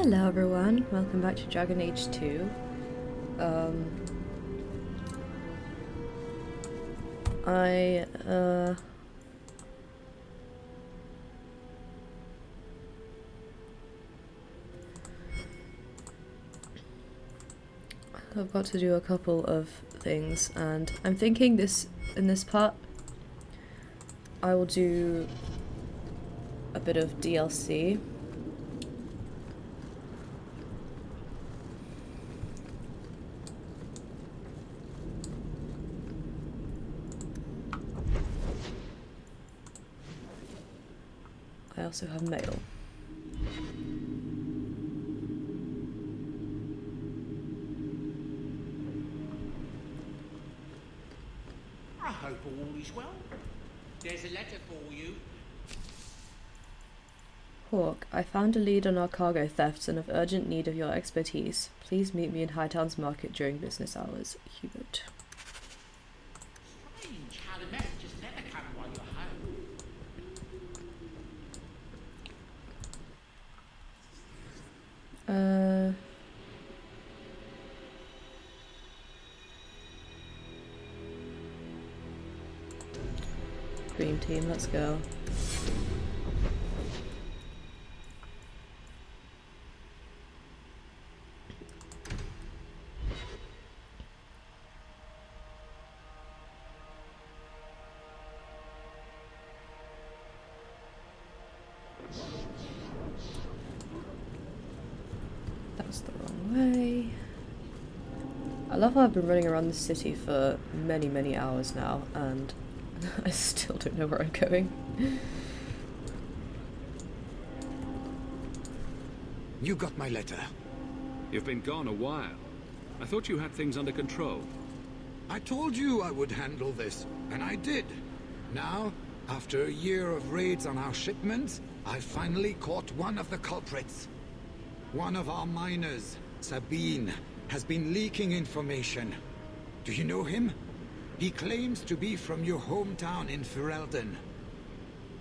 Hello everyone, welcome back to Dragon Age 2. I've got to do a couple of things, and I'm thinking in this part I will do a bit of DLC. I also have mail. I hope all is well. There's a letter for you. Hawk, I found a lead on our cargo thefts and have urgent need of your expertise. Please meet me in Hightown's market during business hours. Hubert. Strange how the messages never come while you're home. Dream team, let's go. That's the wrong way. I love how I've been running around the city for many hours now, and I still don't know where I'm going. You got my letter. You've been gone a while. I thought you had things under control. I told you I would handle this, and I did. Now, after a year of raids on our shipments, I finally caught one of the culprits. One of our miners, Sabine, has been leaking information. Do you know him? He claims to be from your hometown in Ferelden.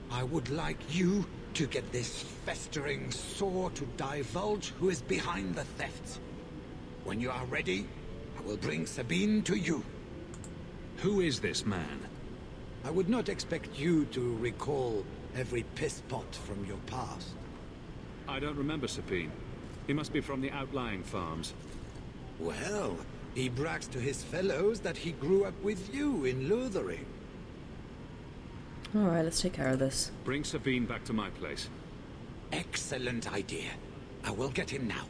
I would like you to get this festering sore to divulge who is behind the thefts. When you are ready, I will bring Sabine to you. Who is this man? I would not expect you to recall every piss pot from your past. I don't remember Sabine. He must be from the outlying farms. Well, he brags to his fellows that he grew up with you in Lothering. Alright, let's take care of this. Bring Sabine back to my place. Excellent idea. I will get him now.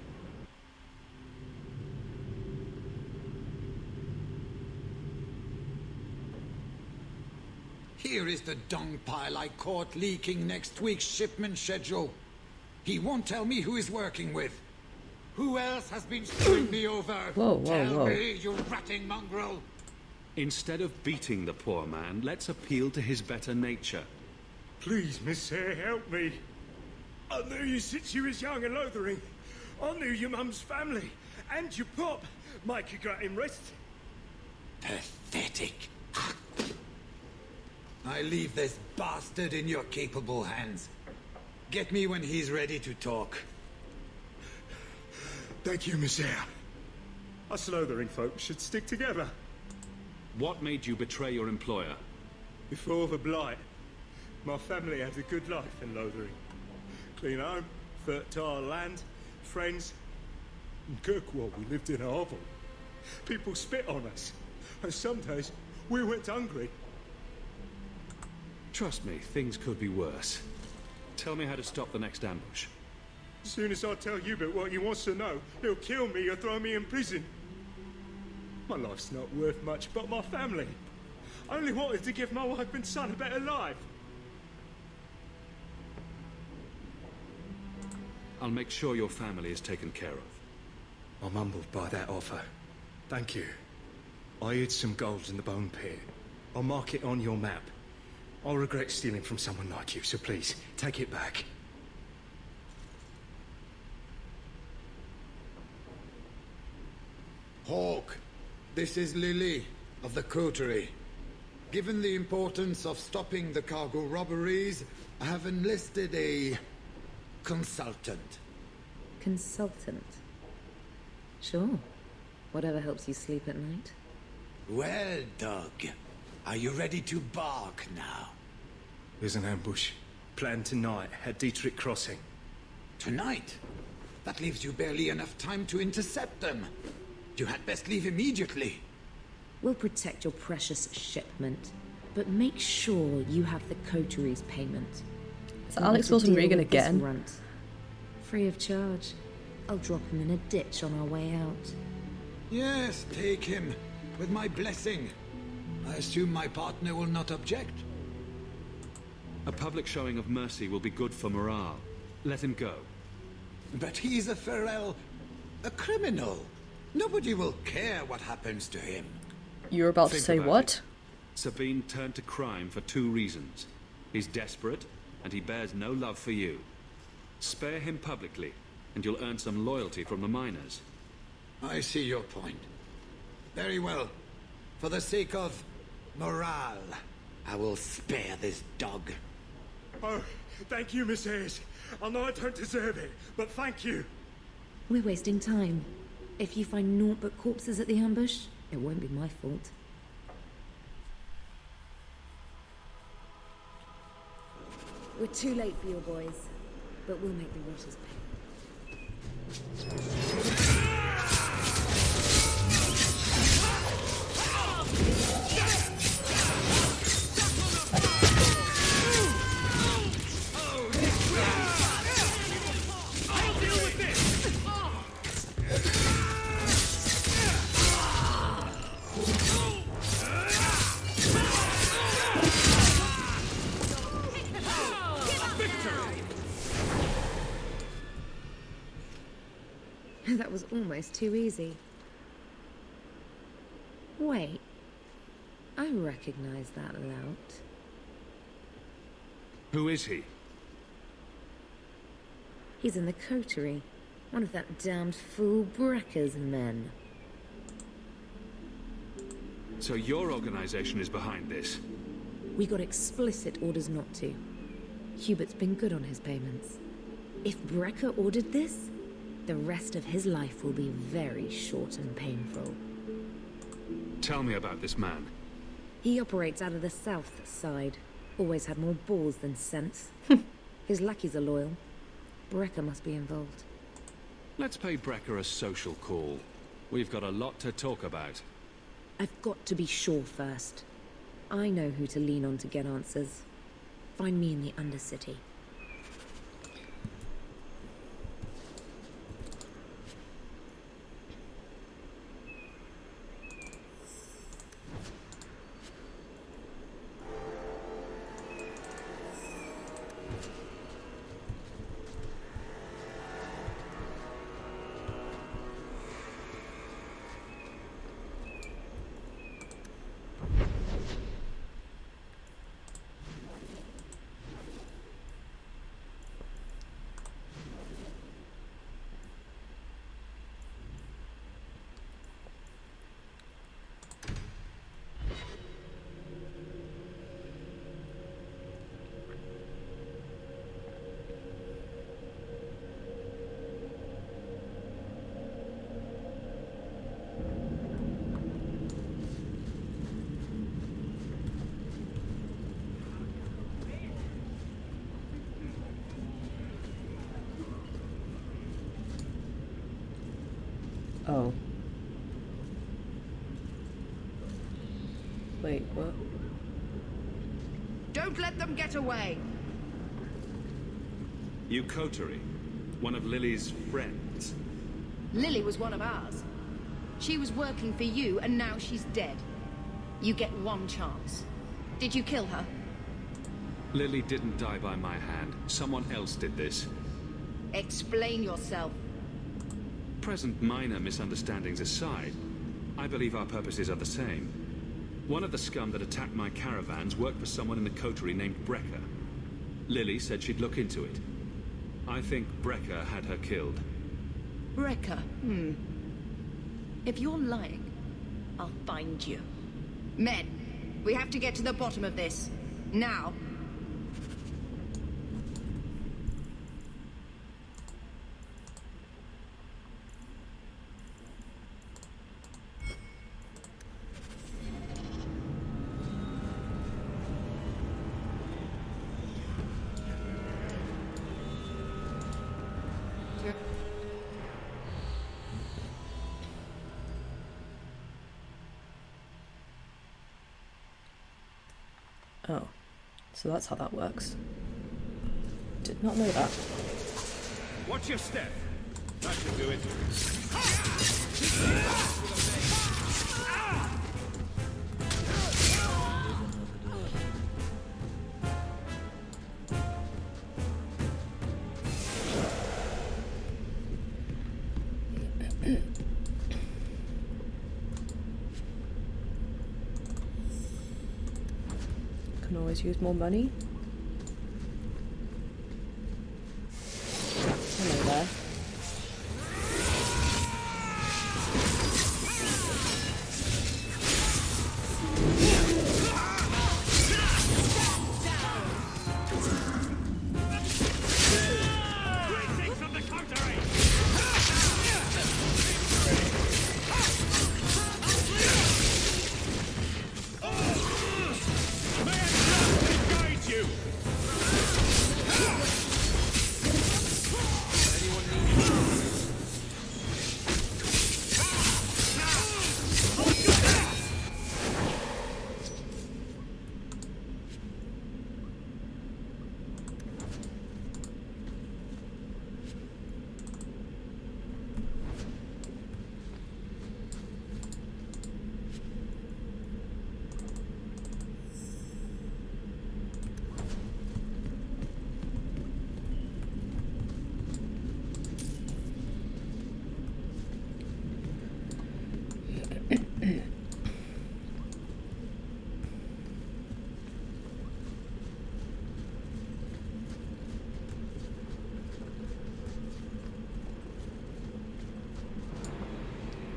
Here is the dung pile I caught leaking next week's shipment schedule. He won't tell me who he's working with. Who else has been screwing me over? Tell me, you ratting mongrel! Instead of beating the poor man, let's appeal to his better nature. Please, Miss Hare, help me. I knew you since you was young and Lothering. I knew your mum's family, and your pop. Mike, you got him rest. Pathetic. I leave this bastard in your capable hands. Get me when he's ready to talk. Thank you, Miss Hare. Us Lothering folks should stick together. What made you betray your employer? Before the Blight, my family had a good life in Lothering. Clean home, fertile land, friends. In Kirkwall, we lived in a hovel. People spit on us, and some days we went hungry. Trust me, things could be worse. Tell me how to stop the next ambush. As soon as I tell Hubert what he wants to know, he'll kill me or throw me in prison. My life's not worth much, but my family. I only wanted to give my wife and son a better life. I'll make sure your family is taken care of. I'm humbled by that offer. Thank you. I hid some gold in the bone pit. I'll mark it on your map. I'll regret stealing from someone like you, so please, take it back. Hawk, this is Lily of the Coterie. Given the importance of stopping the cargo robberies, I have enlisted a consultant. Consultant. Sure. Whatever helps you sleep at night. Well, Doug, are you ready to bark now? There's an ambush. Planned tonight at Dietrich Crossing. Tonight? That leaves you barely enough time to intercept them. You had best leave immediately. We'll protect your precious shipment, but make sure you have the coteries payment. Is that Alex Wilson Regan again? Runt. Free of charge. I'll drop him in a ditch on our way out. Yes, take him. With my blessing. I assume my partner will not object. A public showing of mercy will be good for morale. Let him go. But he's a Pharrell, a criminal. Nobody will care what happens to him. You're about to Think say about what? it. Sabine turned to crime for 2 reasons. He's desperate, and he bears no love for you. Spare him publicly, and you'll earn some loyalty from the miners. I see your point. Very well. For the sake of morale, I will spare this dog. Oh, thank you, Miss Hayes. I know I don't deserve it, but thank you. We're wasting time. If you find naught but corpses at the ambush, it won't be my fault. We're too late for your boys, but we'll make the rotters pay. That was almost too easy. Wait. I recognize that lout. Who is he? He's in the coterie. One of that damned fool Brecker's men. So your organization is behind this? We got explicit orders not to. Hubert's been good on his payments. If Brecker ordered this, the rest of his life will be very short and painful. Tell me about this man. He operates out of the south side. Always had more balls than sense. His lackeys are loyal. Brecker must be involved. Let's pay Brecker a social call. We've got a lot to talk about. I've got to be sure first. I know who to lean on to get answers. Find me in the Undercity. Oh. Wait, what? Don't let them get away! You coterie, one of Lily's friends. Lily was one of ours. She was working for you, and now she's dead. You get one chance. Did you kill her? Lily didn't die by my hand. Someone else did this. Explain yourself. Present minor misunderstandings aside, I believe our purposes are the same. One of the scum that attacked my caravans worked for someone in the coterie named Brecker. Lily said she'd look into it. I think Brecker had her killed. Brecker, If you're lying, I'll find you. Men, we have to get to the bottom of this. Now. Oh, so that's how that works. Did not know that. Watch your step. That should do it. Can always use more money. Hello there.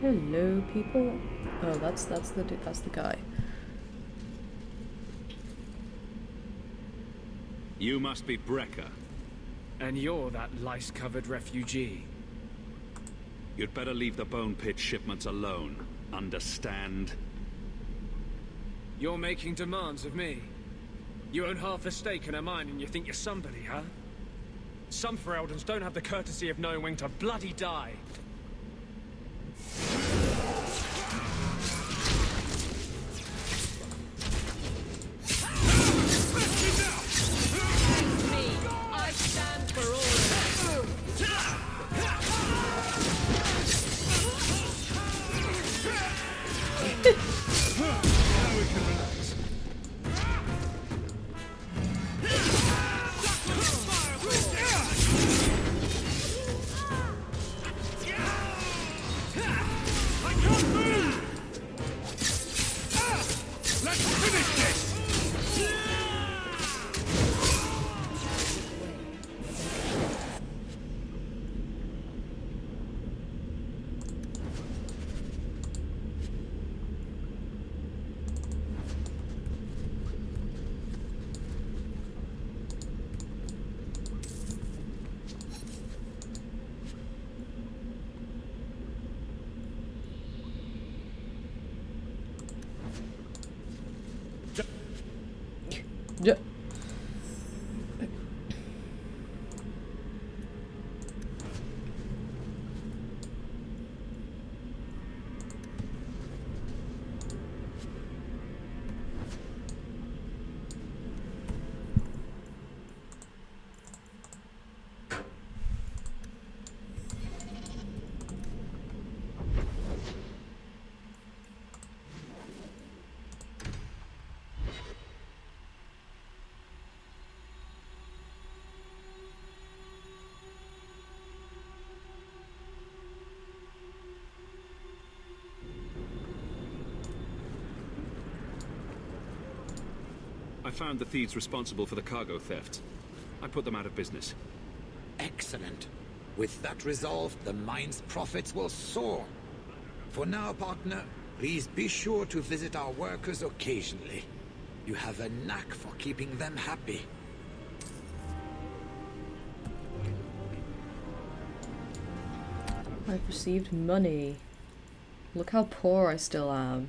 Hello, people. Oh, that's the guy. You must be Brecker. And you're that lice-covered refugee. You'd better leave the bone pit shipments alone. Understand? You're making demands of me. You own half a stake in a mine and you think you're somebody, huh? Some Fereldans don't have the courtesy of knowing when to bloody die. Yeah. I found the thieves responsible for the cargo theft. I put them out of business. Excellent. With that resolved, the mine's profits will soar. For now, partner, please be sure to visit our workers occasionally. You have a knack for keeping them happy. I've received money. Look how poor I still am.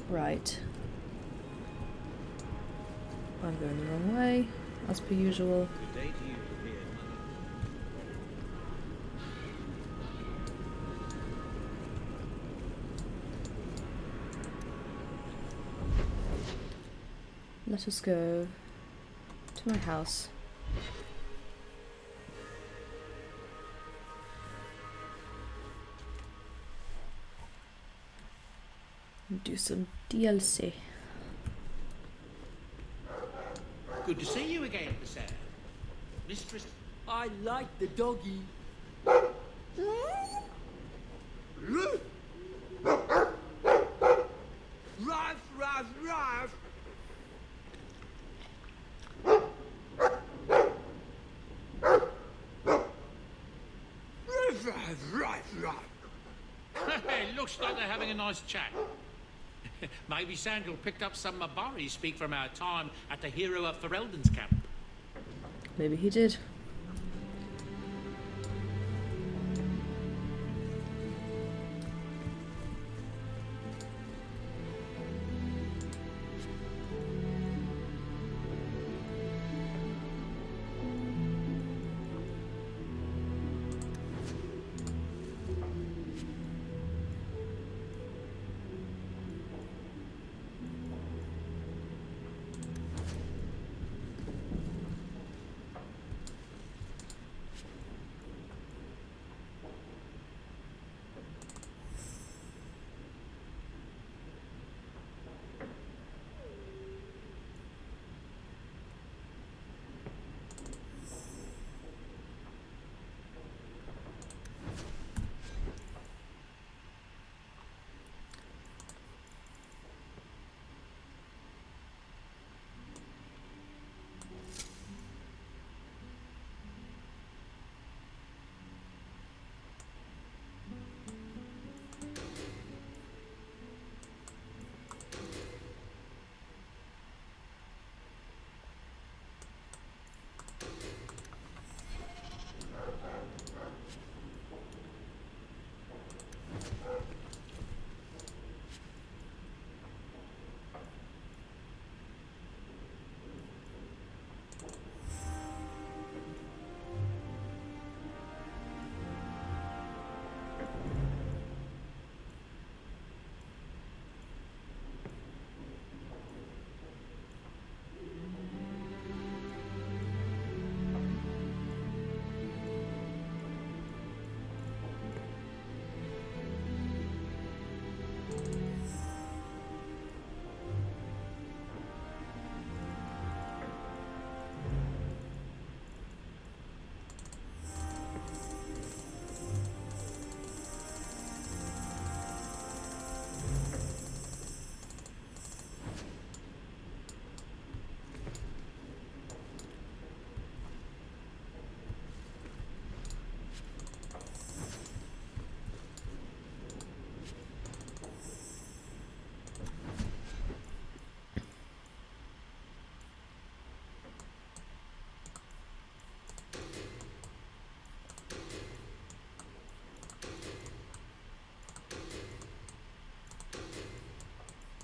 Right. I'm going the wrong way. as per usual. Good day to you, prepared mother. Let us go to my house. And do some DLC. Good to see you again, sir. Mistress. I like the doggy. Ruff, ruff, ruff. Ruff, ruff, ruff, ruff. Looks like they're having a nice chat. Maybe Sandal picked up some Mabari speak from our time at the hero of Ferelden's camp. Maybe he did.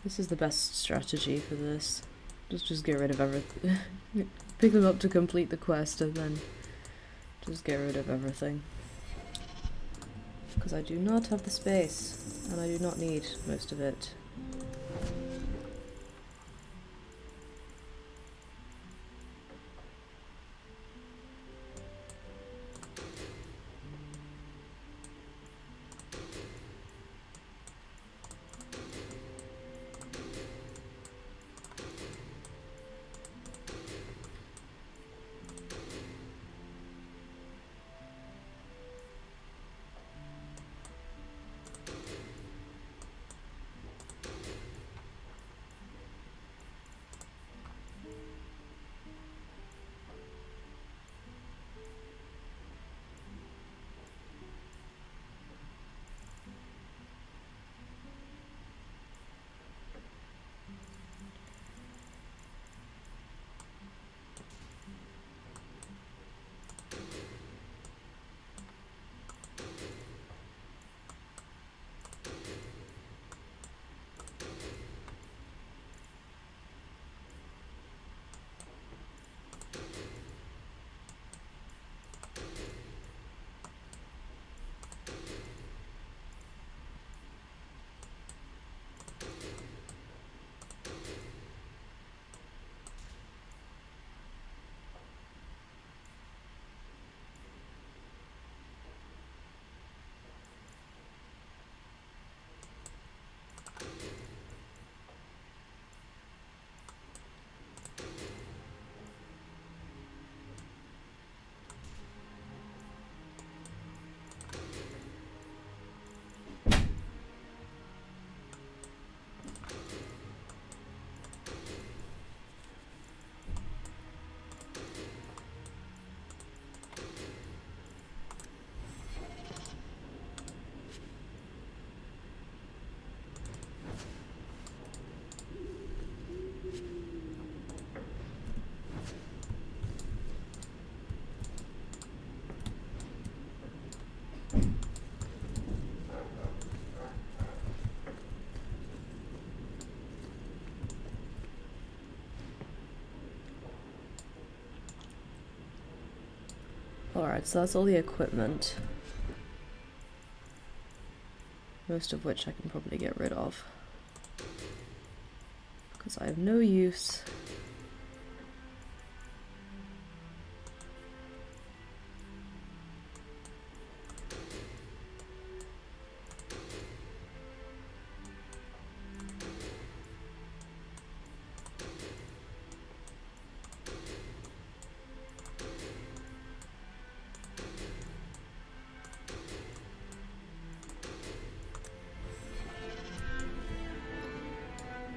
This is the best strategy for this. Just get rid of everything. Pick them up to complete the quest and then just get rid of everything. Because I do not have the space, and I do not need most of it. Alright, so that's all the equipment. Most of which I can probably get rid of. Because I have no use.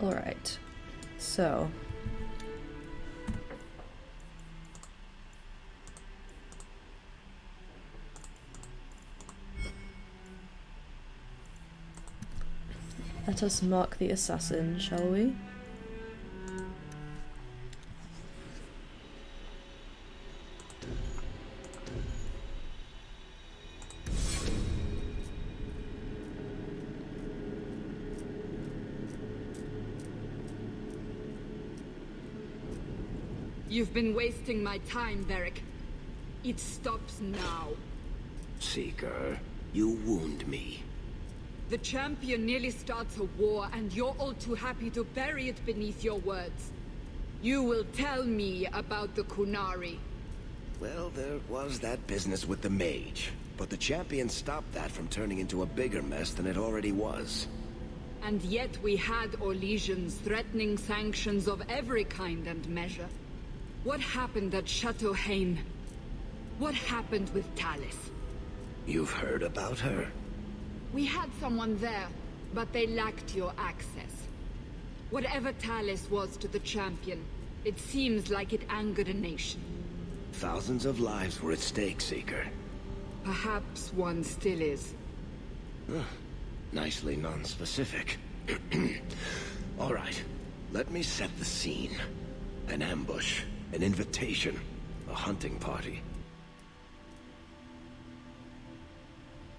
Alright, so let us mark the assassin, shall we? You've been wasting my time, Varric. It stops now. Seeker, you wound me. The champion nearly starts a war, and you're all too happy to bury it beneath your words. You will tell me about the Kunari. Well, there was that business with the mage, but the champion stopped that from turning into a bigger mess than it already was. And yet we had Orlesians threatening sanctions of every kind and measure. What happened at Chateau Hain? What happened with Tallis? You've heard about her? We had someone there, but they lacked your access. Whatever Tallis was to the champion, it seems like it angered a nation. Thousands of lives were at stake, Seeker. Perhaps one still is. Nicely non-specific. All right, let me set the scene. An ambush. An invitation. A hunting party.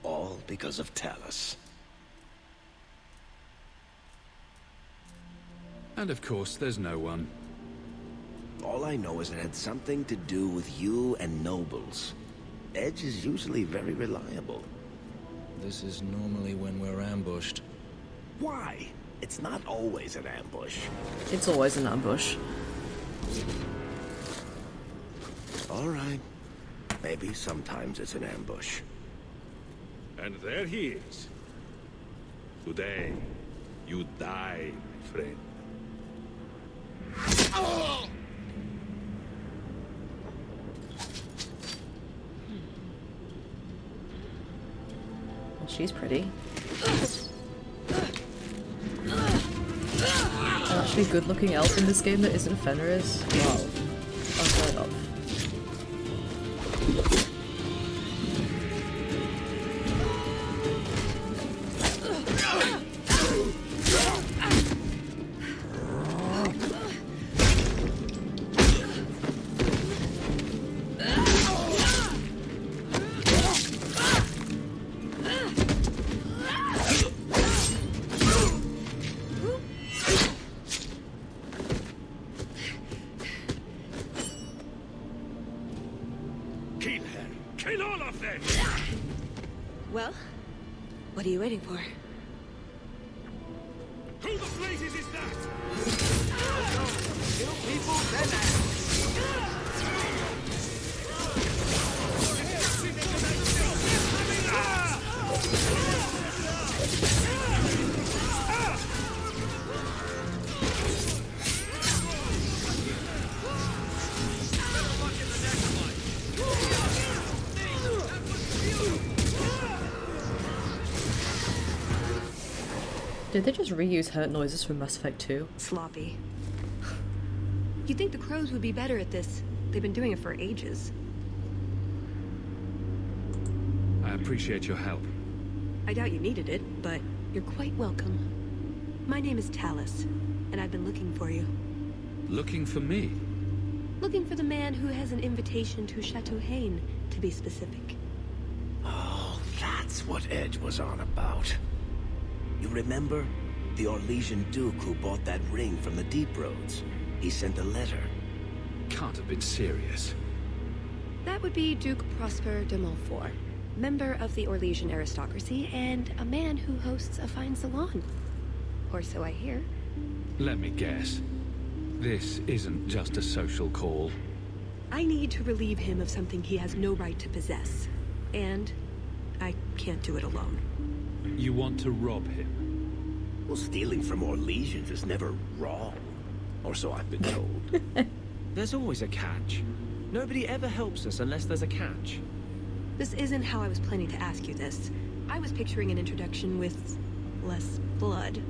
All because of Tallis. And of course, there's no one. All I know is it had something to do with you and nobles. Edge is usually very reliable. This is normally when we're ambushed. Why? It's not always an ambush. It's always an ambush. All right. Maybe sometimes it's an ambush. And there he is. Today, you die, my friend. Well, she's pretty. An actually good-looking elf in this game that isn't Fenris. Wow. Unheard of. Well, what are you waiting for? Who the blazes is that? Kill people, then act. Did they just reuse hurt noises from Mass Effect 2? Sloppy. You'd think the crows would be better at this. They've been doing it for ages. I appreciate your help. I doubt you needed it, but you're quite welcome. My name is Tallis, and I've been looking for you. Looking for me? Looking for the man who has an invitation to Chateau Hain, to be specific. Oh, that's what Edge was on about. You remember? The Orlesian Duke who bought that ring from the Deep Roads. He sent a letter. Can't have been serious. That would be Duke Prosper de Montfort, member of the Orlesian aristocracy and a man who hosts a fine salon. Or so I hear. Let me guess. This isn't just a social call. I need to relieve him of something he has no right to possess. And I can't do it alone. You want to rob him? Well, stealing from Orlesians is never wrong. Or so I've been told. There's always a catch. Nobody ever helps us unless there's a catch. This isn't how I was planning to ask you this. I was picturing an introduction with less blood.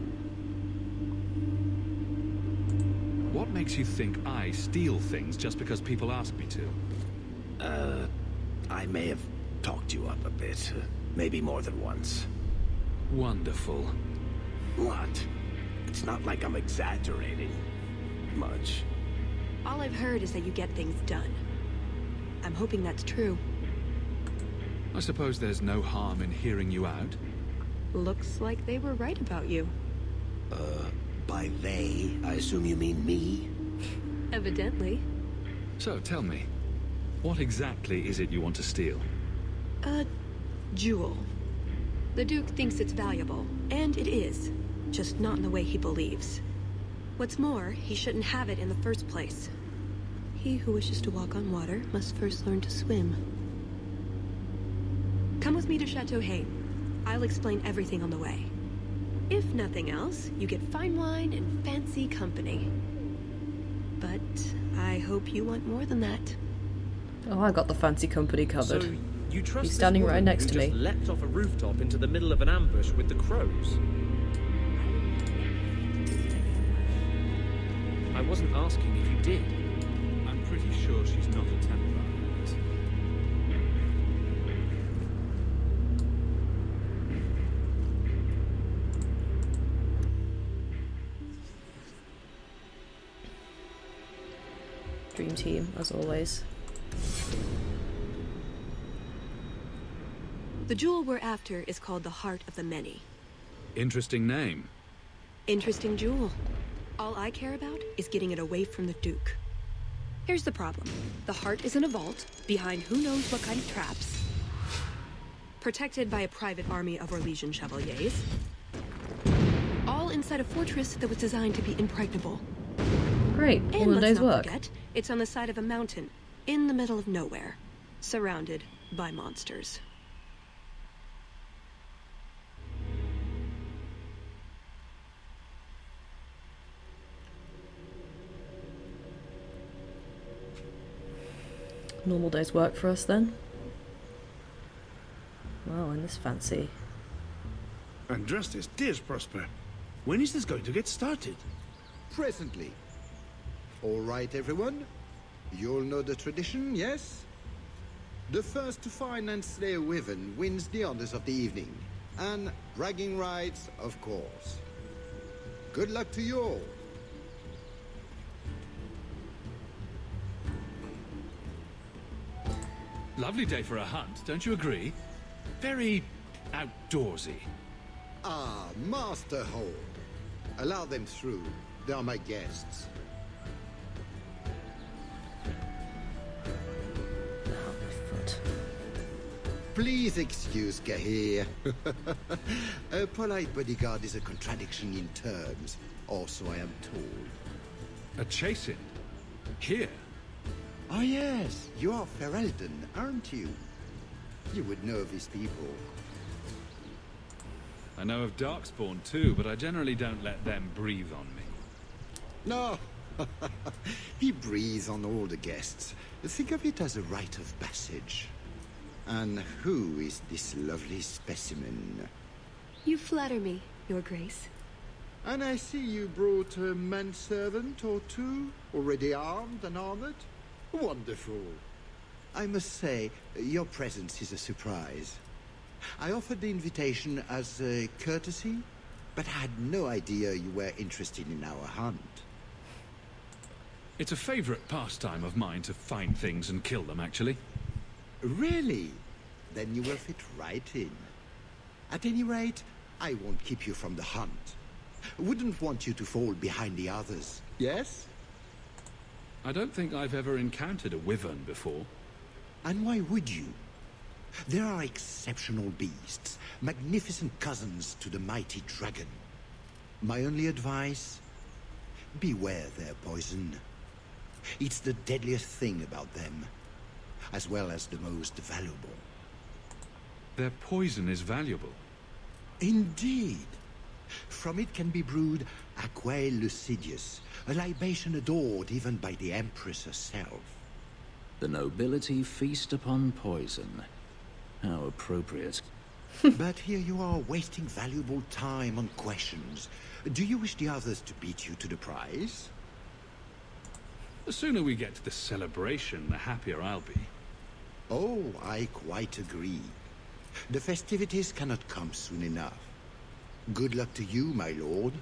What makes you think I steal things just because people ask me to? I may have talked you up a bit. Maybe more than once. Wonderful. What? It's not like I'm exaggerating. Much. All I've heard is that you get things done. I'm hoping that's true. I suppose there's no harm in hearing you out. Looks like they were right about you. By they, I assume you mean me? Evidently. So, tell me, what exactly is it you want to steal? A jewel. The Duke thinks it's valuable, and it is. Just not in the way he believes. What's more, he shouldn't have it in the first place. He who wishes to walk on water must first learn to swim. Come with me to Chateau Haine. I'll explain everything on the way. If nothing else, you get fine wine and fancy company. But I hope you want more than that. Oh, I got the fancy company covered. So you trust He's this standing right woman next who to just me. leapt off a rooftop into the middle of an ambush with the crows? I wasn't asking if you did. I'm pretty sure she's not a Templar. Dream team, as always. The jewel we're after is called the Heart of the Many. Interesting name. Interesting jewel. All I care about is getting it away from the Duke. Here's the problem. The heart is in a vault, behind who knows what kind of traps. Protected by a private army of Orlesian chevaliers. All inside a fortress that was designed to be impregnable. Great, all And the day's let's not work. forget, it's on the side of a mountain, in the middle of nowhere, surrounded by monsters. Normal day's work for us then. Wow, and this fancy. And Justice, dears Prosper, when is this going to get started? Presently. All right, everyone. You'll know the tradition, yes? The first to find and slay a wyvern wins the honors of the evening. And bragging rights, of course. Good luck to you all. Lovely day for a hunt, don't you agree? Very outdoorsy. Ah, Master Hole. Allow them through. They are my guests. Please excuse Gahir. A polite bodyguard is a contradiction in terms, or so I am told. A chasing? Here? Ah yes, you are Ferelden, aren't you? You would know these people. I know of Darkspawn too, but I generally don't let them breathe on me. No, he breathes on all the guests. Think of it as a rite of passage. And who is this lovely specimen? You flatter me, Your Grace. And I see you brought a manservant or two, already armed and armored. Wonderful. I must say, your presence is a surprise. I offered the invitation as a courtesy, but had no idea you were interested in our hunt. It's a favorite pastime of mine to find things and kill them, actually. Really? Then you will fit right in. At any rate, I won't keep you from the hunt. Wouldn't want you to fall behind the others, yes? I don't think I've ever encountered a wyvern before. And why would you? There are exceptional beasts, magnificent cousins to the mighty dragon. My only advice? Beware their poison. It's the deadliest thing about them, as well as the most valuable. Their poison is valuable? Indeed. From it can be brewed Aquae Lucidius, a libation adored even by the Empress herself. The nobility feast upon poison. How appropriate. But here you are wasting valuable time on questions. Do you wish the others to beat you to the prize? The sooner we get to the celebration, the happier I'll be. Oh, I quite agree. The festivities cannot come soon enough. Good luck to you, my lord.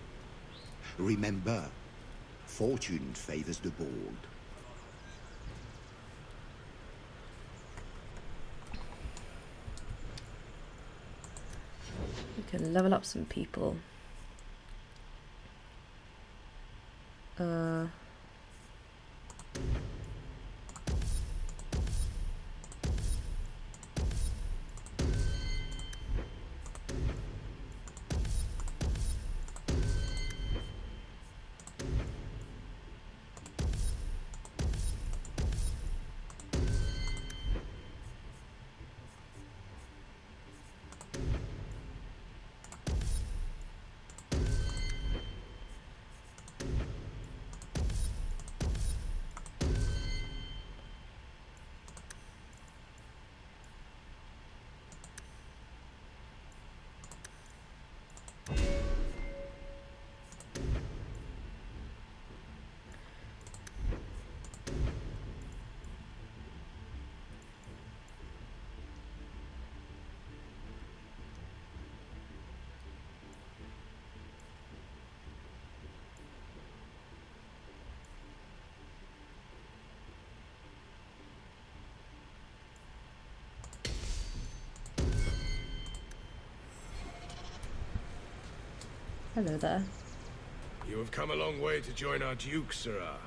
Remember, fortune favors the bold. We can level up some people. Hello there. You have come a long way to join our Duke, Sirrah.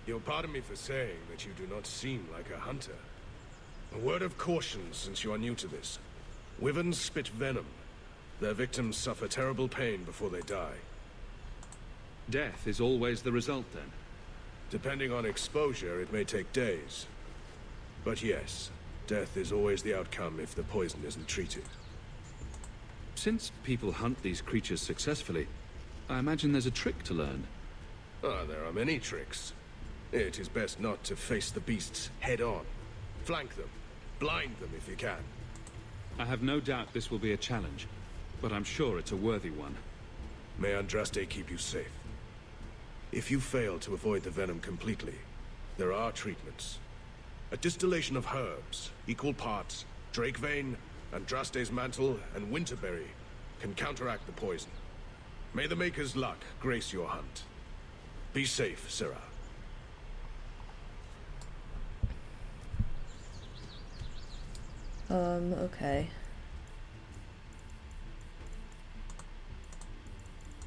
You'll pardon me for saying that you do not seem like a hunter. A word of caution since you are new to this. Wyverns spit venom. Their victims suffer terrible pain before they die. Death is always the result, then? Depending on exposure, it may take days. But yes, death is always the outcome if the poison isn't treated. Since people hunt these creatures successfully, I imagine there's a trick to learn. Ah, there are many tricks. It is best not to face the beasts head-on. Flank them. Blind them if you can. I have no doubt this will be a challenge, but I'm sure it's a worthy one. May Andraste keep you safe. If you fail to avoid the venom completely, there are treatments. A distillation of herbs, equal parts, drake vein, Andraste's mantle, and winterberry can counteract the poison. May the Maker's luck grace your hunt. Be safe, Sirrah. Okay.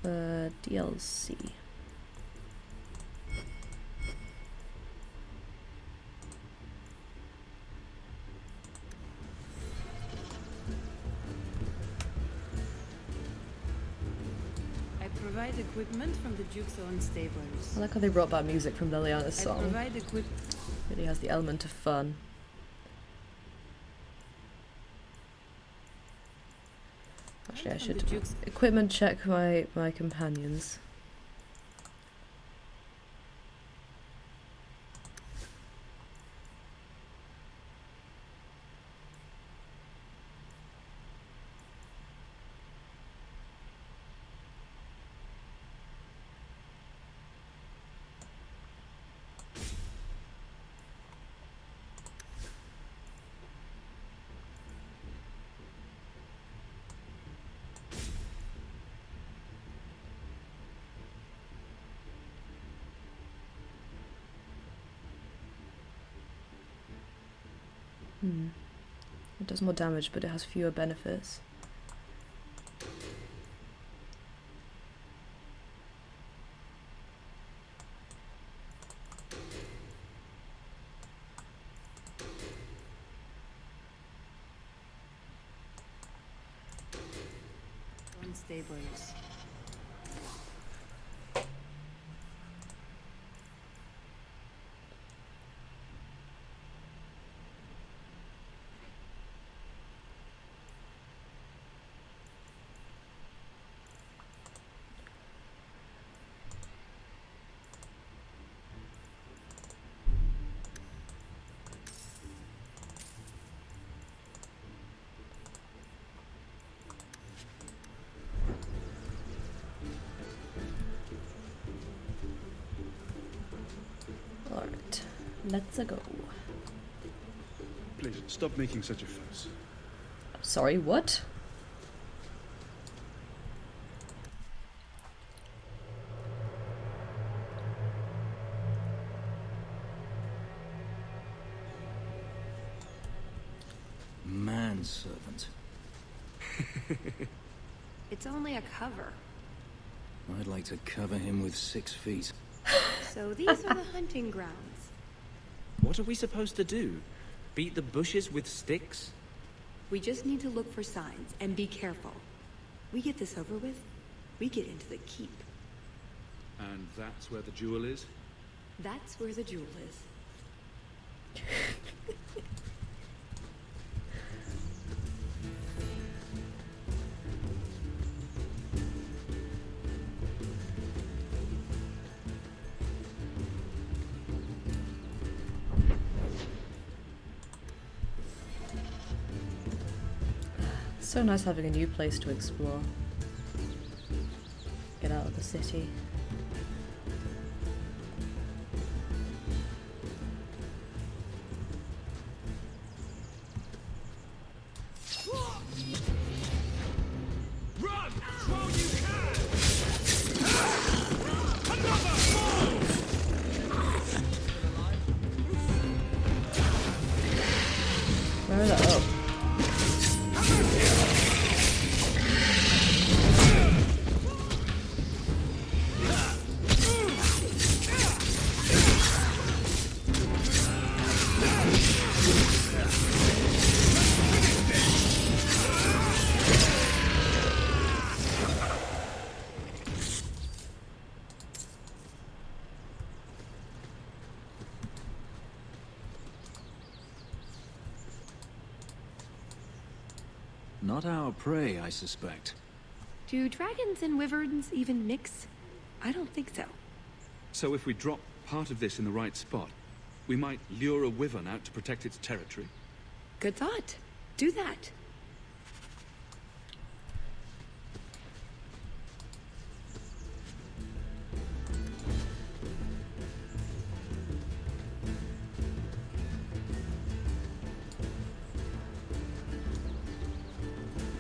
DLC. Provide equipment from the Duke's own stables. I like how they brought back music from Liliana's song. I provide Really has the element of fun. Actually, I should equipment check my companions. It does more damage, but it has fewer benefits. stables. Alright, let's go. Please, stop making such a fuss. Sorry, what? Manservant. It's only a cover. I'd like to cover him with 6 feet. So these are the hunting grounds. What are we supposed to do? Beat the bushes with sticks? We just need to look for signs and be careful. We get this over with, we get into the keep. And that's where the jewel is? That's where the jewel is. So nice having a new place to explore. Get out of the city. Run while you can! Where are they? Oh. Not our prey, I suspect. Do dragons and wyverns even mix? I don't think so. So if we drop part of this in the right spot, we might lure a wyvern out to protect its territory? Good thought. Do that.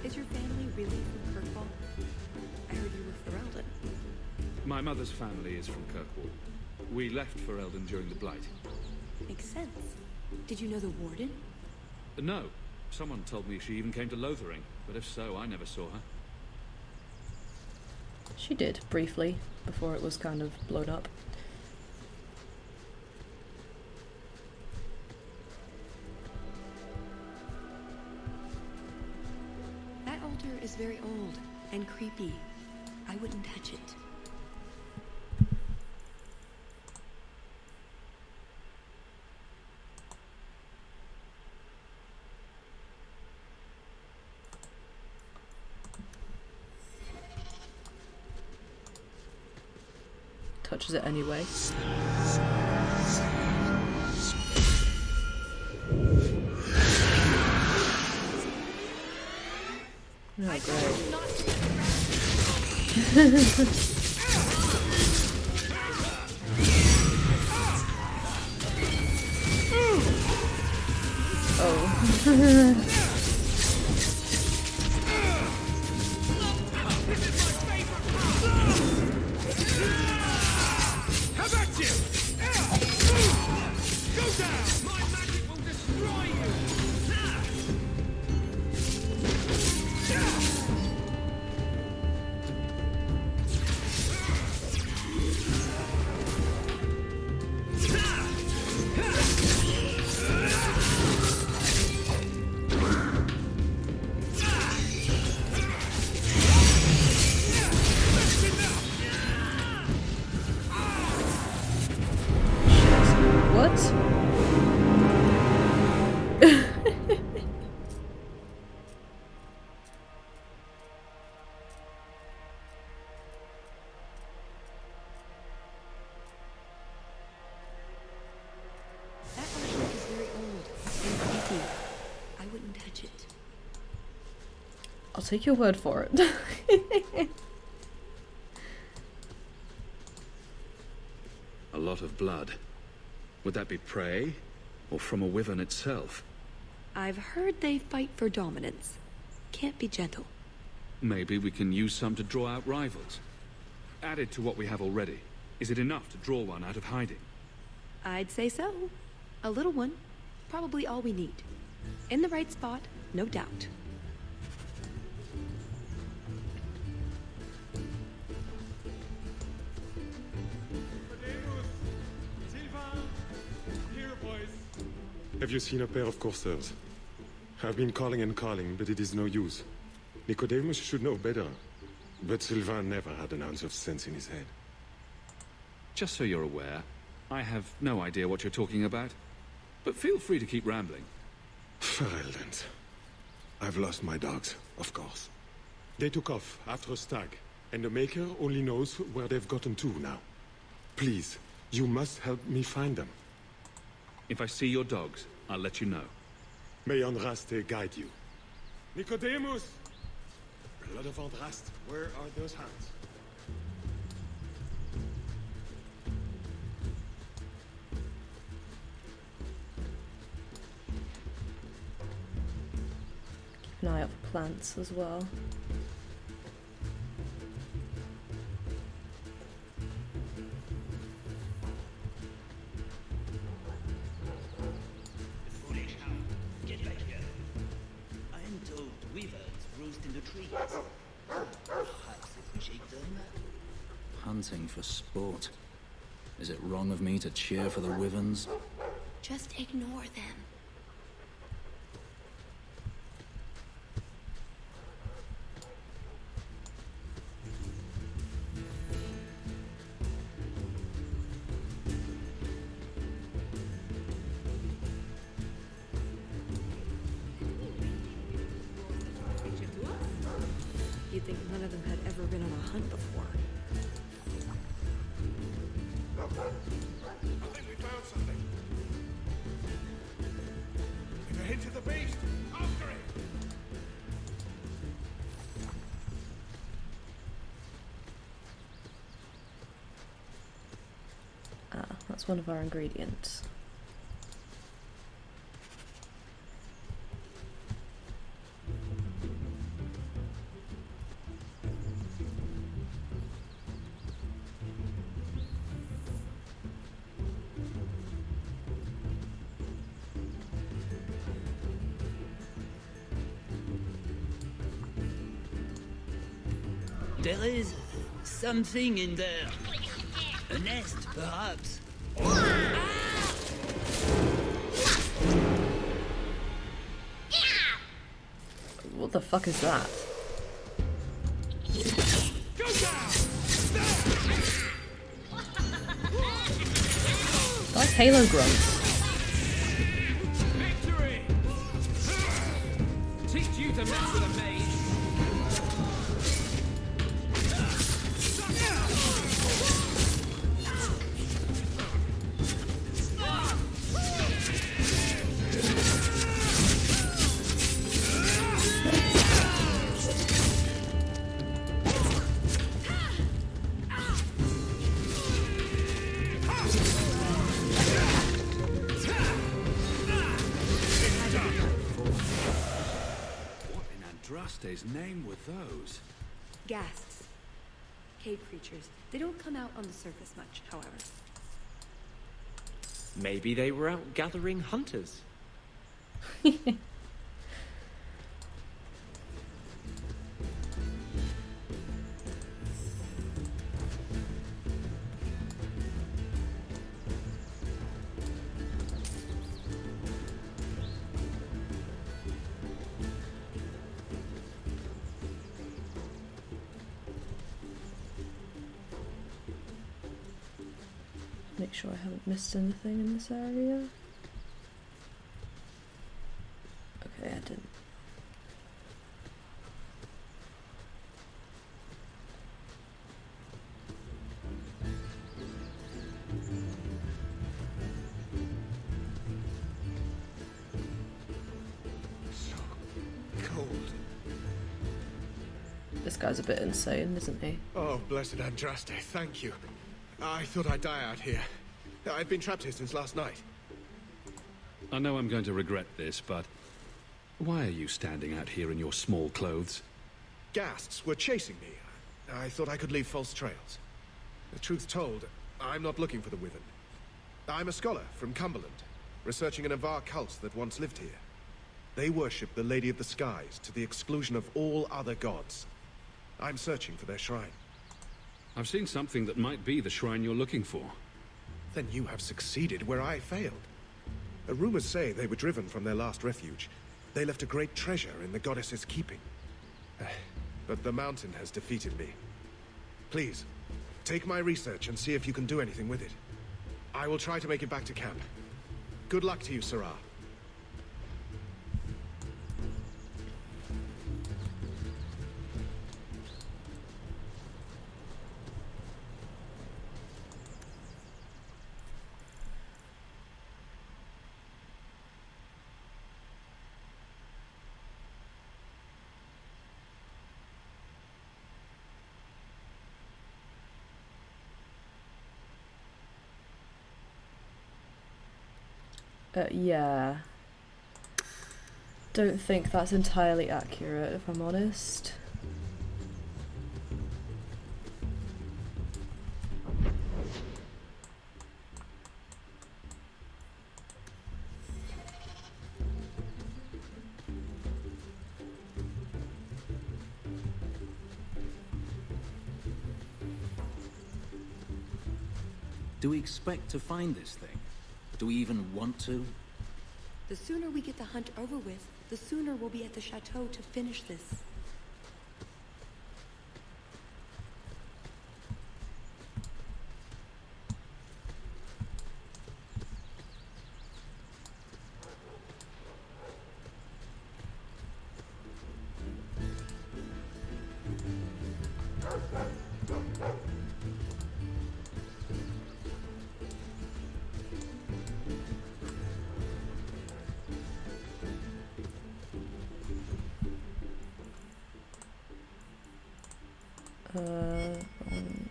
Is your family really from Kirkwall? I heard you were Ferelden. My mother's family is from Kirkwall. We left Ferelden during the Blight. Makes sense. Did you know the Warden? No. Someone told me she even came to Lothering, but if so, I never saw her. She did, briefly, before it was kind of blown up. That altar is very old and creepy. I wouldn't touch it. Touches it anyway. Oh, great. Oh. I'll take your word for it. A lot of blood. Would that be prey? Or from a wyvern itself? I've heard they fight for dominance. Can't be gentle. Maybe we can use some to draw out rivals. Added to what we have already, is it enough to draw one out of hiding? I'd say so. A little one. Probably all we need. In the right spot, no doubt. Have you seen a pair of coursers? I've been calling and calling, but it is no use. Nicodemus should know better. But Sylvain never had an ounce of sense in his head. Just so you're aware, I have no idea what you're talking about. But feel free to keep rambling. Ferelden's. I've lost my dogs, of course. They took off after a stag, and the Maker only knows where they've gotten to now. Please, you must help me find them. If I see your dogs, I'll let you know. May Andraste guide you. Nicodemus! Blood of Andraste, where are those hands? Keep an eye out for plants as well. Hunting for sport. Is it wrong of me to cheer for the wyverns? Just ignore them. You'd think none of them had ever been on a hunt before. I think we found something. If I head to the beast, after it! Ah, that's one of our ingredients. There is something in there. A nest, perhaps. What the fuck is that? That's Halo grunts. Victory! Teach you to mess with a mage. Andraste's name were those? Ghasts. Cave creatures. They don't come out on the surface much, however. Maybe they were out gathering hunters. Make sure I haven't missed anything in this area. Okay, I didn't. So cold. guy's a bit insane, isn't he? Oh, blessed Andraste, thank you. I thought I'd die out here. I've been trapped here since last night. I know I'm going to regret this, but why are you standing out here in your small clothes? Ghasts were chasing me. I thought I could leave false trails. The truth told, I'm not looking for the Wyvern. I'm a scholar from Cumberland, researching an Avar cult that once lived here. They worship the Lady of the Skies to the exclusion of all other gods. I'm searching for their shrine. I've seen something that might be the shrine you're looking for. Then you have succeeded where I failed. Rumors say they were driven from their last refuge. They left a great treasure in the goddess's keeping. But the mountain has defeated me. Please, take my research and see if you can do anything with it. I will try to make it back to camp. Good luck to you, Sarah. Yeah. Don't think that's entirely accurate, if I'm honest. Do we expect to find this thing? Do we even want to? The sooner we get the hunt over with, the sooner we'll be at the chateau to finish this.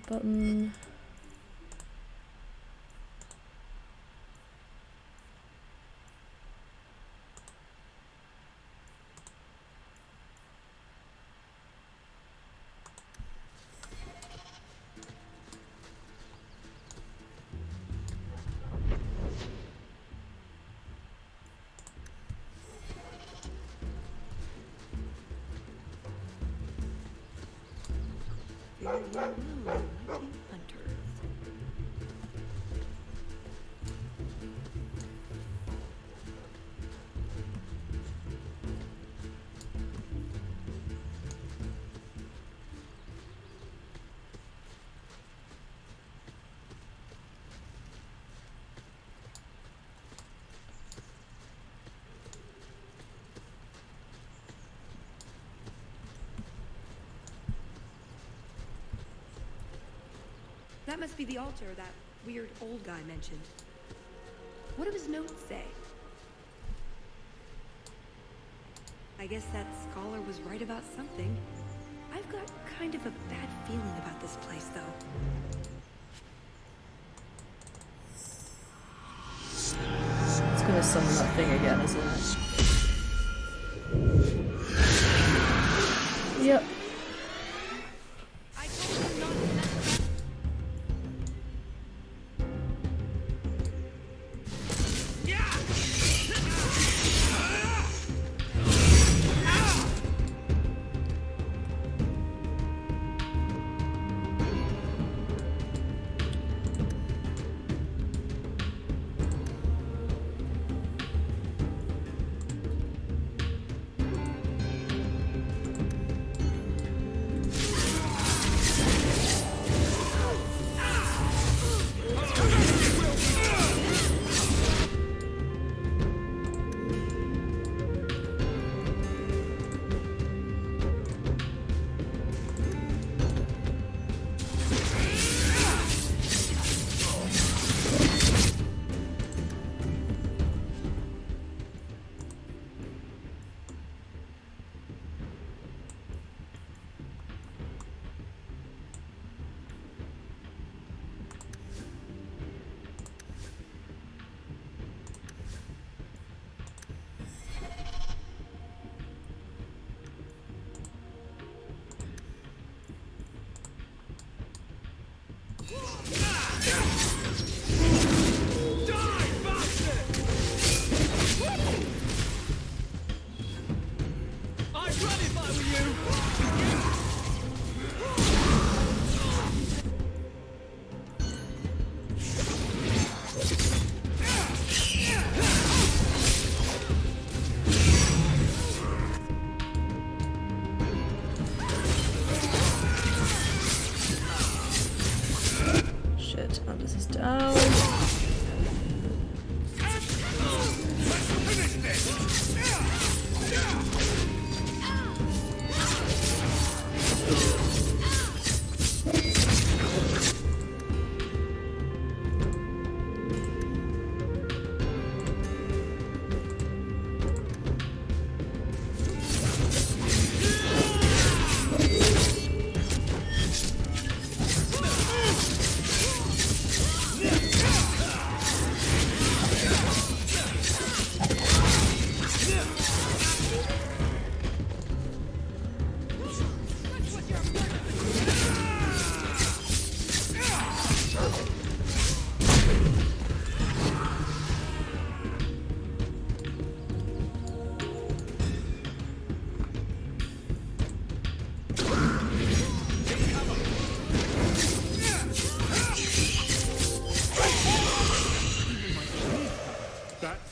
Button. That must be the altar that weird old guy mentioned. What do his notes say? I guess that scholar was right about something. I've got kind of a bad feeling about this place, though. It's gonna summon that thing again, isn't it? Yep.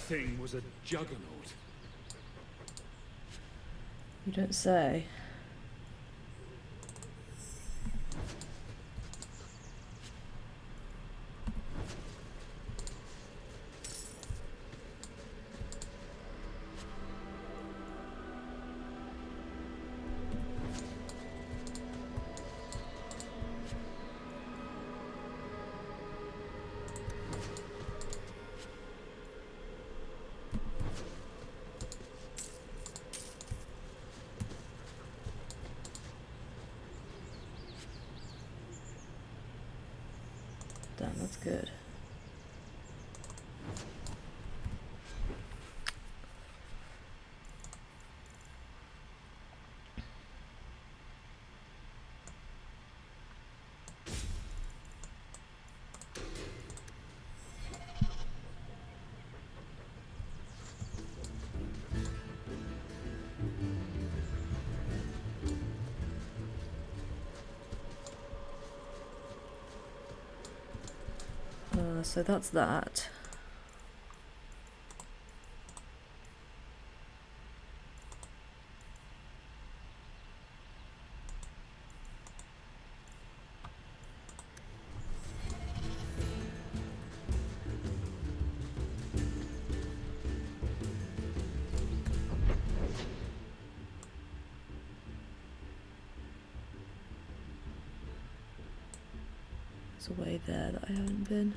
thing was a juggernaut. You don't say. Damn, that's good. So that's that. There's a way there that I haven't been.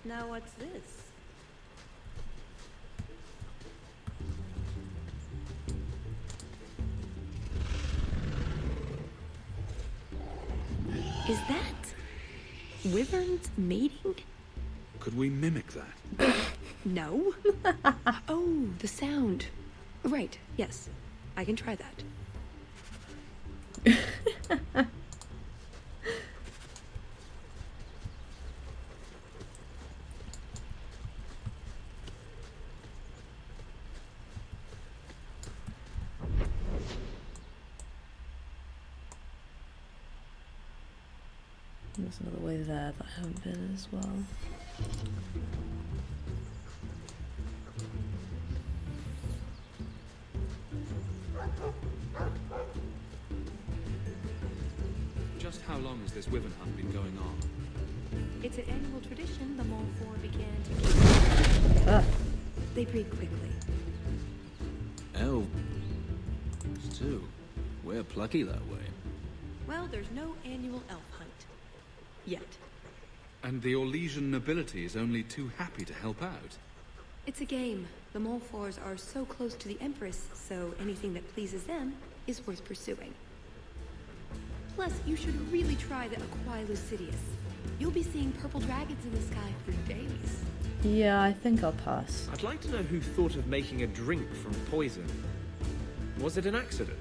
Now what's this? Is that wyverns mating? Could we mimic that? No. Oh, the sound. Right, yes. I can try that. There's another way there that I haven't been as well. Just how long has this wyvern hunt been going on? It's an annual tradition the Montfort began to keep. They breed quickly. Elves too. We're plucky that way. Well, there's no annual elf hunt. Yet. And the Orlesian nobility is only too happy to help out. It's a game. The Montforts are so close to the Empress, so anything that pleases them is worth pursuing. Plus, you should really try the Aquae Lucidius. You'll be seeing purple dragons in the sky for days. Yeah, I think I'll pass. I'd like to know who thought of making a drink from poison. Was it an accident?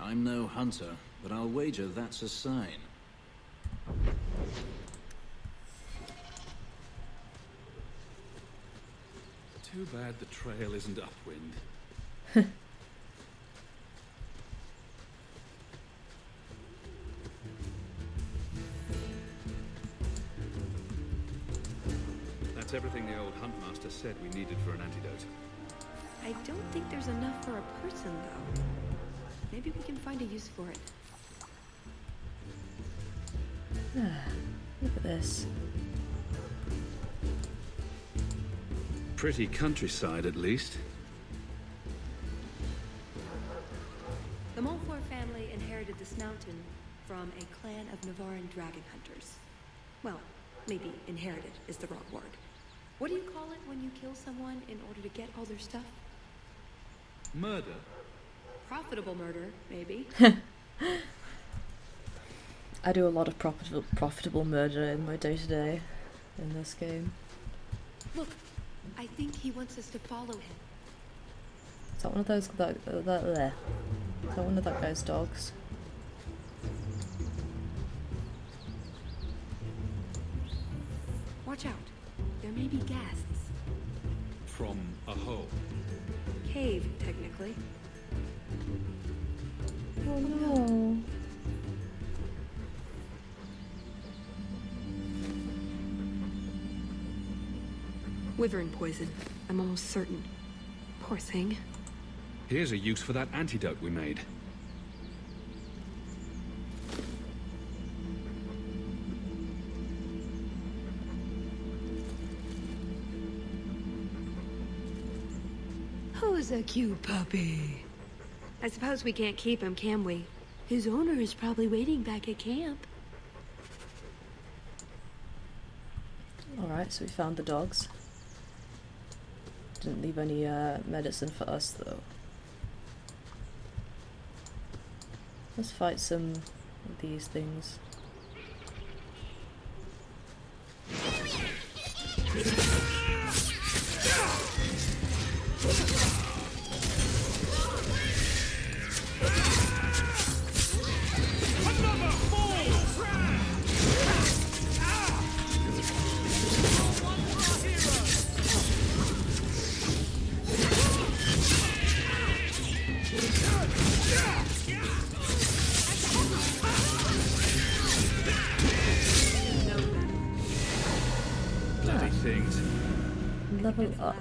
I'm no hunter, but I'll wager that's a sign. Too bad the trail isn't upwind. That's everything the old huntmaster said we needed for an antidote. I don't think there's enough for a person, though. Maybe we can find a use for it. Look at this. Pretty countryside, at least. The Montfort family inherited this mountain from a clan of Navarran dragon hunters. Well, maybe inherited is the wrong word. What do you call it when you kill someone in order to get all their stuff? Murder? Profitable murder, maybe. I do a lot of profitable murder in my day-to-day in this game. Look, I think he wants us to follow him. Is that one of those is that one of that guy's dogs? Watch out. There may be ghasts. From a hole. Cave, technically. Oh no. Wyvern poison. I'm almost certain. Poor thing. Here's a use for that antidote we made. Who's a cute puppy? I suppose we can't keep him, can we? His owner is probably waiting back at camp. Alright, so we found the dogs. Didn't leave any medicine for us though. Let's fight some of these things. Bloody things. Level up.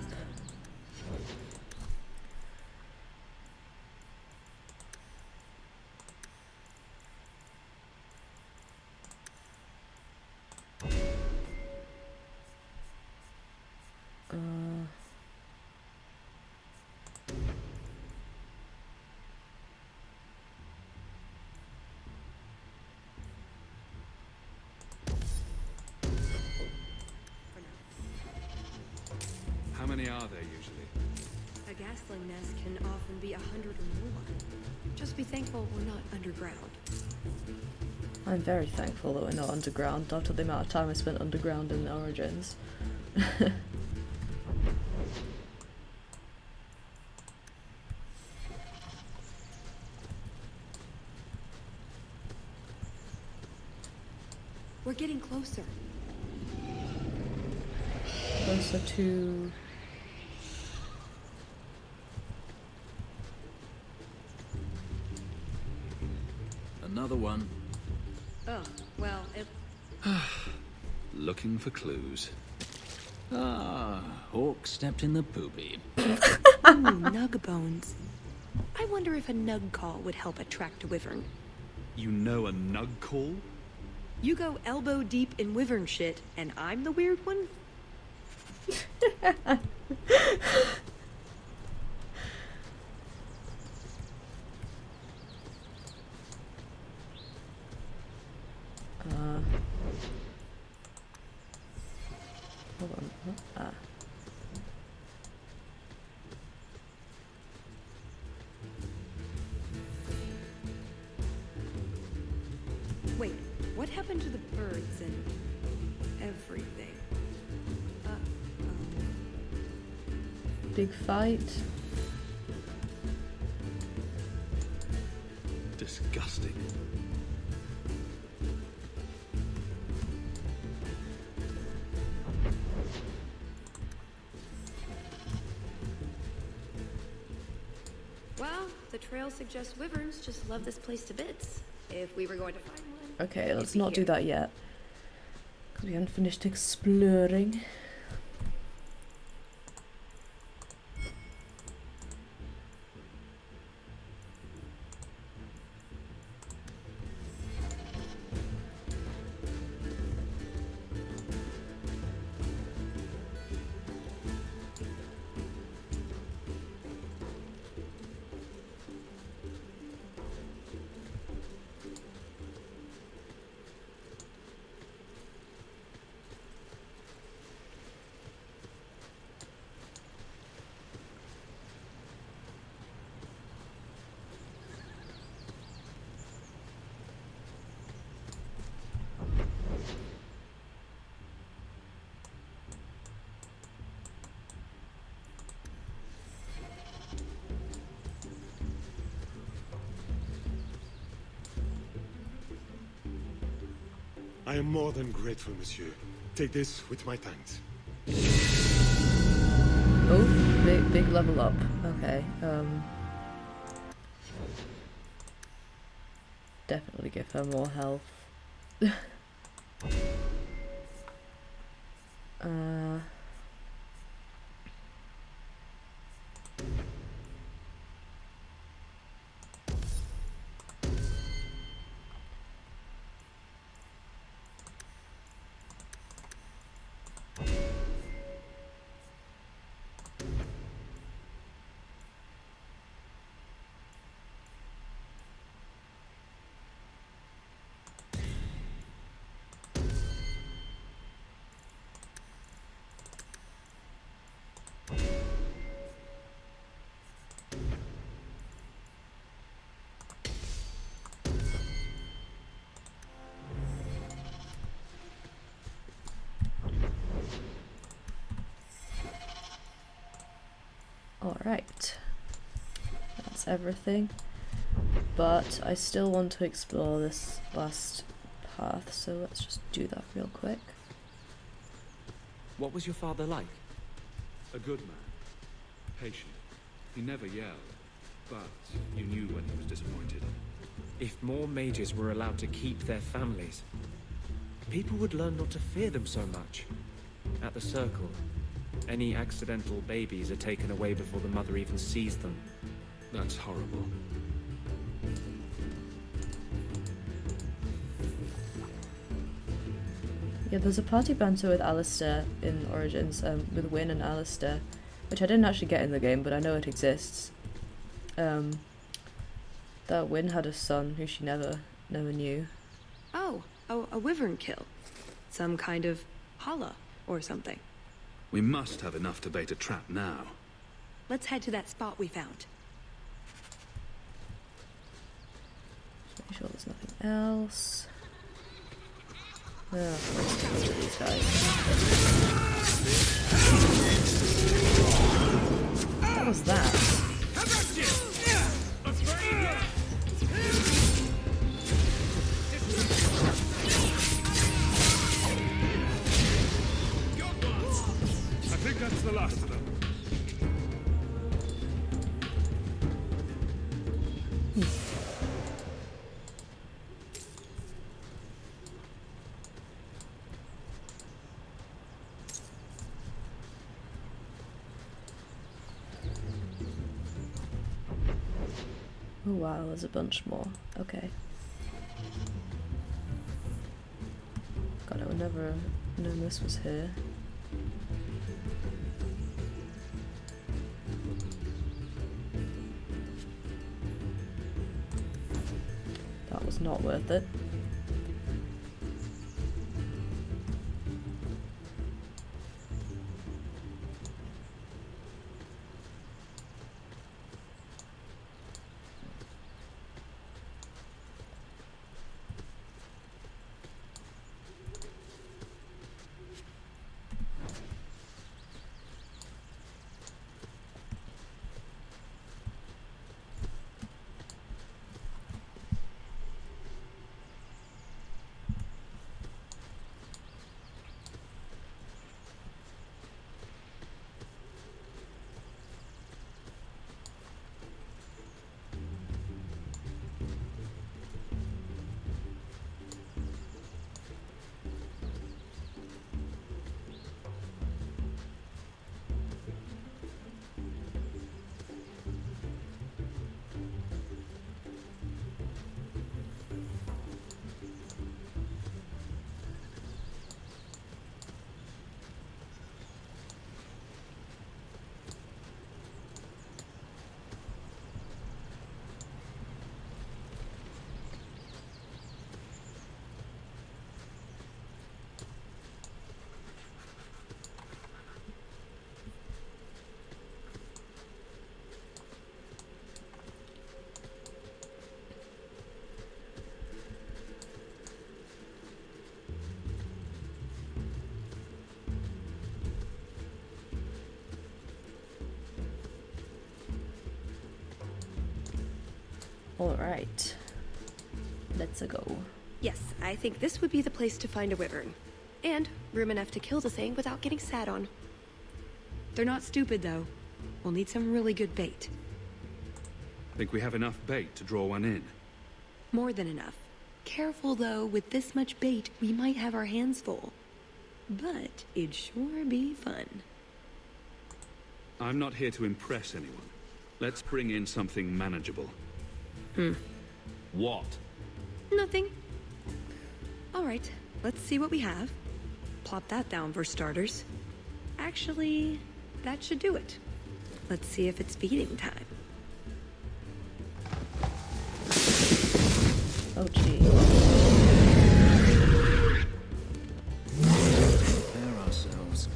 How many are there usually? A gasling nest can often be 100 or more. Just be thankful we're not underground. I'm very thankful that we're not underground after the amount of time I spent underground in Origins. We're getting closer. Closer to... Another one. Oh, well, it... Looking for clues. Ah, Hawk stepped in the poopy. Nug bones. I wonder if a nug call would help attract a wyvern. You know a nug call? You go elbow deep in wyvern shit, and I'm the weird one? Hold on. Wait, what happened to the birds and everything? Big fight. Disgusting. Well, the trail suggests wyverns just love this place to bits. If we were going to find one... Okay, let's not do that yet. Because we haven't finished exploring. I am more than grateful, monsieur. Take this with my thanks. Oh, big level up. Okay, definitely give her more health. Alright, that's everything, but I still want to explore this last path, so let's just do that real quick. What was your father like? A good man. Patient. He never yelled, but you knew when he was disappointed. If more mages were allowed to keep their families, people would learn not to fear them so much. At the Circle, any accidental babies are taken away before the mother even sees them. That's horrible. Yeah, there's a party banter with Alistair in Origins, with Wynne and Alistair, which I didn't actually get in the game, but I know it exists. That Wynne had a son who she never knew. Oh, a wyvern kill. Some kind of holla or something. We must have enough to bait a trap now. Let's head to that spot we found. Make sure there's nothing else. Oh, let's go to these guys. What was that? I think that's the last of them. Oh wow, there's a bunch more. Okay. God, I would never have known this was here. That was not worth it. Alright, let's go. Yes, I think this would be the place to find a wyvern. And room enough to kill the thing without getting sat on. They're not stupid, though. We'll need some really good bait. Think we have enough bait to draw one in? More than enough. Careful, though, with this much bait, we might have our hands full. But it'd sure be fun. I'm not here to impress anyone. Let's bring in something manageable. What? Nothing. All right, let's see what we have. Plop that down for starters. Actually, that should do it. Let's see if it's feeding time. Oh, gee. Prepare ourselves.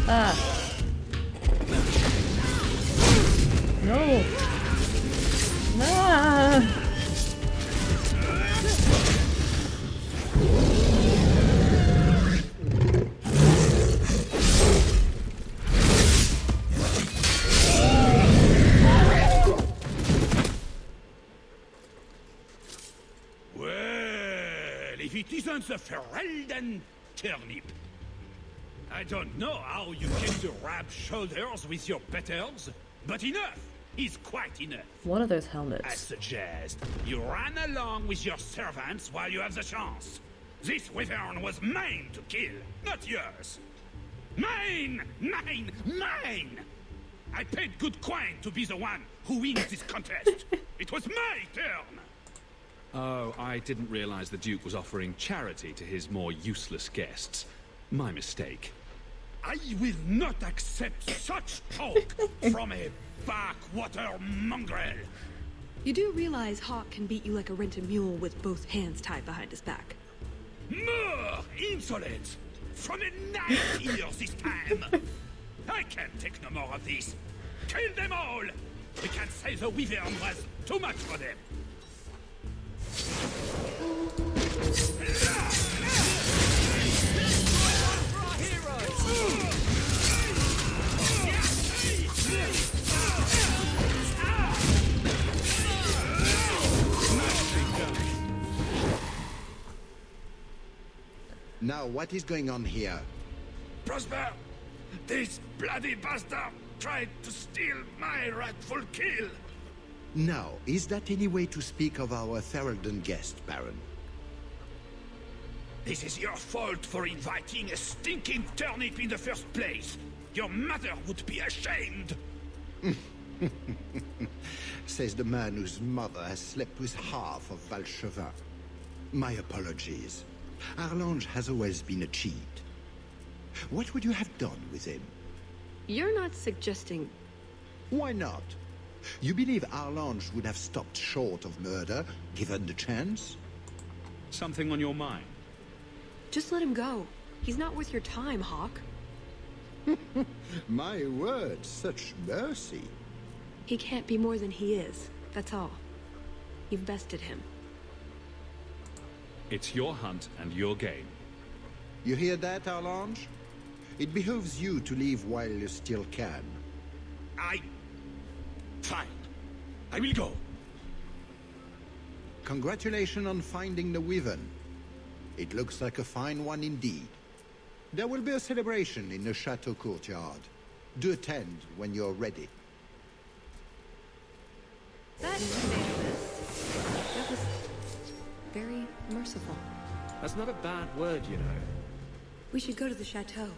Ah. No. Nah. Well, if it isn't the Ferelden turnip. I don't know how you came to rub shoulders with your betters, but enough is quite enough. What are those I helmets? suggest you run along with your servants while you have the chance. This wyvern was mine to kill, not yours. Mine! Mine! Mine! I paid good coin to be the one who wins this contest. It was my turn! Oh, I didn't realize the Duke was offering charity to his more useless guests. My mistake. I will not accept such talk from a backwater mongrel. You do realize Hawk can beat you like a rented mule with both hands tied behind his back. More insolence! From a knight ear this time! I can't take no more of this. Kill them all! We can't say the wyvern was too much for them. Now, what is going on here? Prosper, this bloody bastard tried to steal my rightful kill. Now, is that any way to speak of our Ferelden guest, Baron? This is your fault for inviting a stinking turnip in the first place. Your mother would be ashamed. Says the man whose mother has slept with half of Valchevin. My apologies. Arlange has always been a cheat. What would you have done with him? You're not suggesting... Why not? You believe Arlange would have stopped short of murder, given the chance? Something on your mind? Just let him go. He's not worth your time, Hawk. My word, such mercy. He can't be more than he is, that's all. You've bested him. It's your hunt and your game. You hear that, Arlange? It behooves you to leave while you still can. Fine. I will go. Congratulations on finding the wyvern. It looks like a fine one indeed. There will be a celebration in the chateau courtyard. Do attend when you're ready. That was very merciful. That's not a bad word, you know. We should go to the chateau.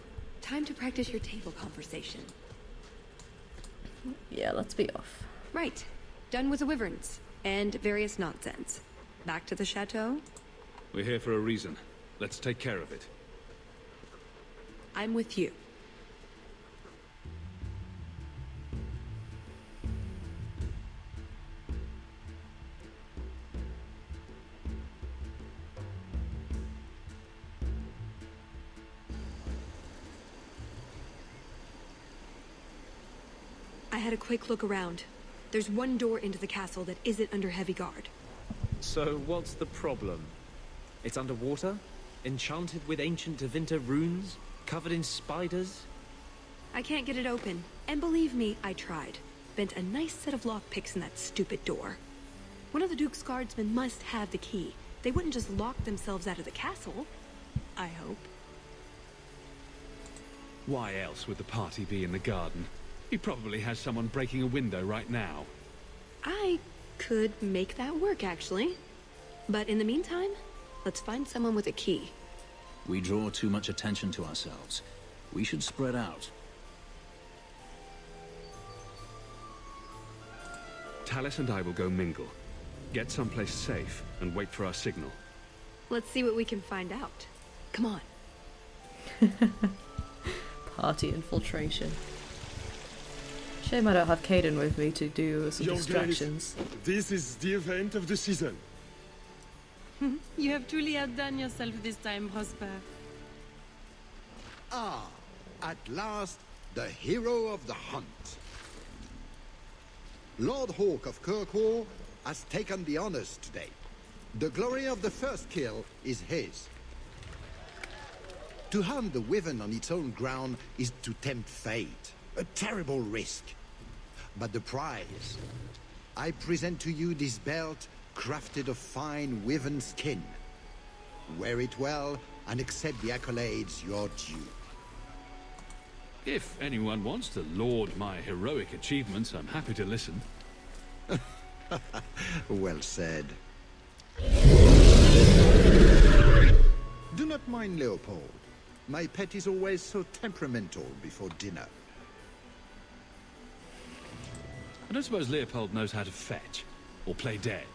Time to practice your table conversation. Yeah, let's be off. Right. Done with the wyverns. And various nonsense. Back to the chateau? We're here for a reason. Let's take care of it. I'm with you. I had a quick look around. There's one door into the castle that isn't under heavy guard. So what's the problem? It's underwater? Enchanted with ancient Tevinter runes? Covered in spiders? I can't get it open. And believe me, I tried. Bent a nice set of lockpicks in that stupid door. One of the Duke's guardsmen must have the key. They wouldn't just lock themselves out of the castle. I hope. Why else would the party be in the garden? He probably has someone breaking a window right now. I could make that work, actually. But in the meantime, let's find someone with a key. We draw too much attention to ourselves. We should spread out. Tallis and I will go mingle. Get someplace safe and wait for our signal. Let's see what we can find out. Come on. Party infiltration. Shame I don't have Caden with me to do some Young distractions. guys, this is the event of the season. You have truly outdone yourself this time, Prosper. Ah, at last, the hero of the hunt. Lord Hawk of Kirkwall has taken the honors today. The glory of the first kill is his. To hunt the wyvern on its own ground is to tempt fate. A terrible risk. But the prize. I present to you this belt crafted of fine wyvern skin. Wear it well and accept the accolades you're due. If anyone wants to laud my heroic achievements, I'm happy to listen. Well said. Do not mind Leopold. My pet is always so temperamental before dinner. I don't suppose Leopold knows how to fetch or play dead.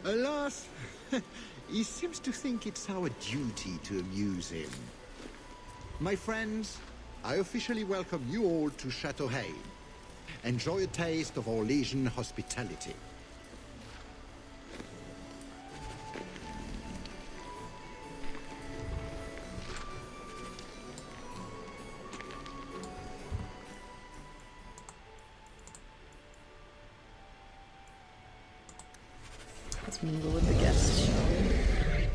Alas, he seems to think it's our duty to amuse him. My friends, I officially welcome you all to Chateau Hain. Enjoy a taste of our Legion hospitality. Let's mingle with the guests, shall we?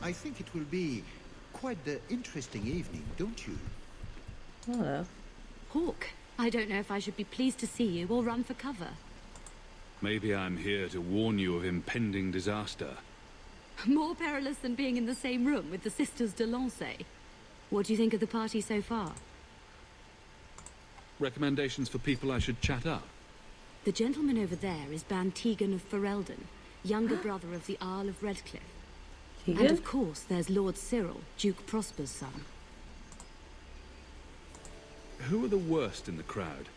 I think it will be quite the interesting evening, don't you? Hello. Hawk, I don't know if I should be pleased to see you or run for cover. Maybe I'm here to warn you of impending disaster. More perilous than being in the same room with the sisters de Lancey. What do you think of the party so far? Recommendations for people I should chat up? The gentleman over there is Ban Tegan of Ferelden, younger brother of the Earl of Redcliffe. Tegan? And of course, there's Lord Cyril, Duke Prosper's son. Who are the worst in the crowd?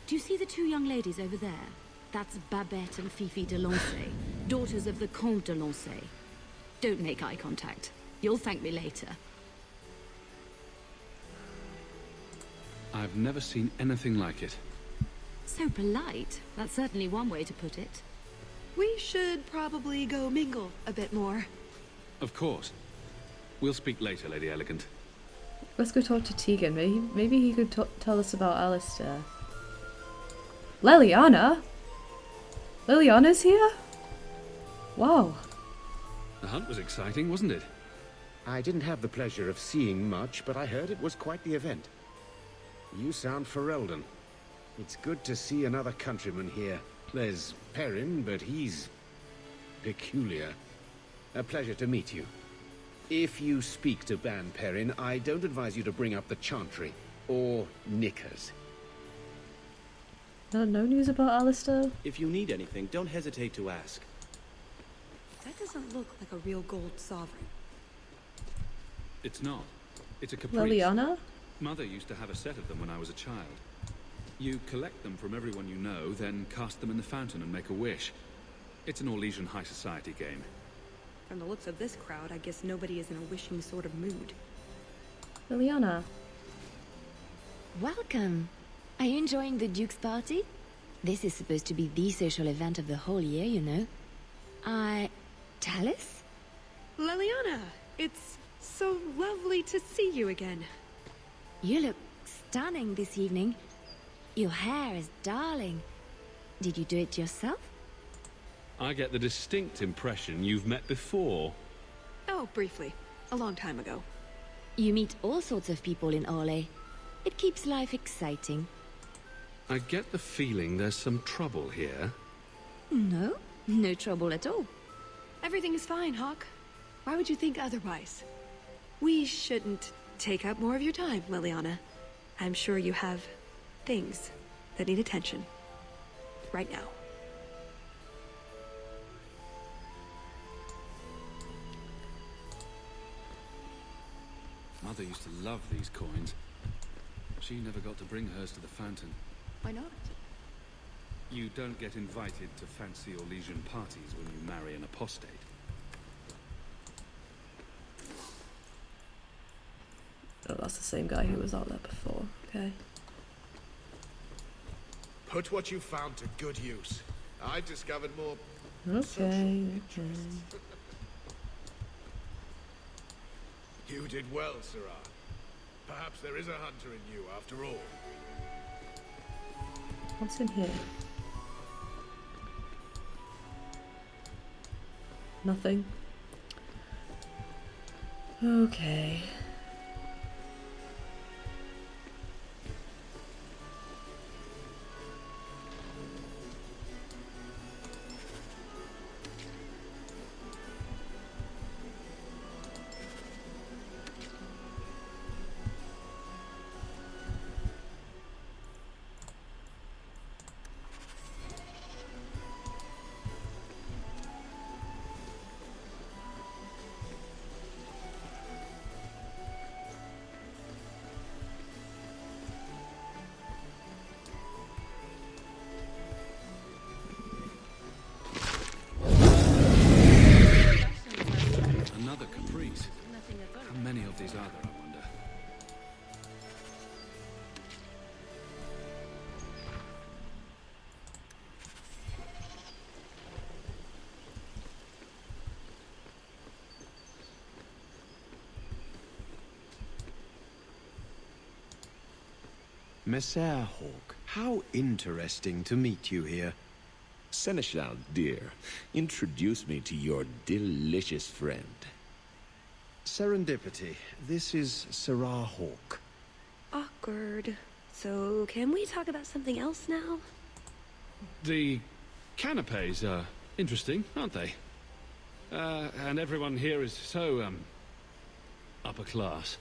Do you see the two young ladies over there? That's Babette and Fifi de Lancey, daughters of the Comte de Lancey. Don't make eye contact. You'll thank me later. I've never seen anything like it. So polite. That's certainly one way to put it. We should probably go mingle a bit more. Of course. We'll speak later, Lady Elegant. Let's go talk to Tegan. Maybe he could tell us about Alistair. Leliana? Leliana's here? Wow. The hunt was exciting, wasn't it? I didn't have the pleasure of seeing much, but I heard it was quite the event. You sound Ferelden. It's good to see another countryman here. There's Perrin, but he's peculiar. A pleasure to meet you. If you speak to Ban Perrin, I don't advise you to bring up the Chantry or knickers. No news about Alistair? If you need anything, don't hesitate to ask. That doesn't look like a real gold sovereign. It's not. It's a caprice. Leliana? Mother used to have a set of them when I was a child. You collect them from everyone you know, then cast them in the fountain and make a wish. It's an Orlesian high society game. From the looks of this crowd, I guess nobody is in a wishing sort of mood. Leliana. Welcome. Are you enjoying the Duke's party? This is supposed to be the social event of the whole year, you know. Tallis? Leliana, it's so lovely to see you again. You look stunning this evening. Your hair is darling. Did you do it yourself? I get the distinct impression you've met before. Oh, briefly. A long time ago. You meet all sorts of people in Orlais. It keeps life exciting. I get the feeling there's some trouble here. No, no trouble at all. Everything is fine, Hawk. Why would you think otherwise? We shouldn't take up more of your time, Liliana. I'm sure you have things that need attention. Right now. Mother used to love these coins. She never got to bring hers to the fountain. Why not? You don't get invited to fancy or legion parties when you marry an apostate. Oh, that's the same guy who was out there before. Okay. Put what you found to good use. I discovered more... Okay. You did well, Sirrah. Perhaps there is a hunter in you after all. What's in here? Nothing. Okay. Another caprice. How many of these are there, I wonder? Messer Hawk, how interesting to meet you here. Seneschal, dear, introduce me to your delicious friend. Serendipity, this is Sirrah Hawk. Awkward. So, can we talk about something else now? The canapes are interesting, aren't they? And everyone here is so, upper class.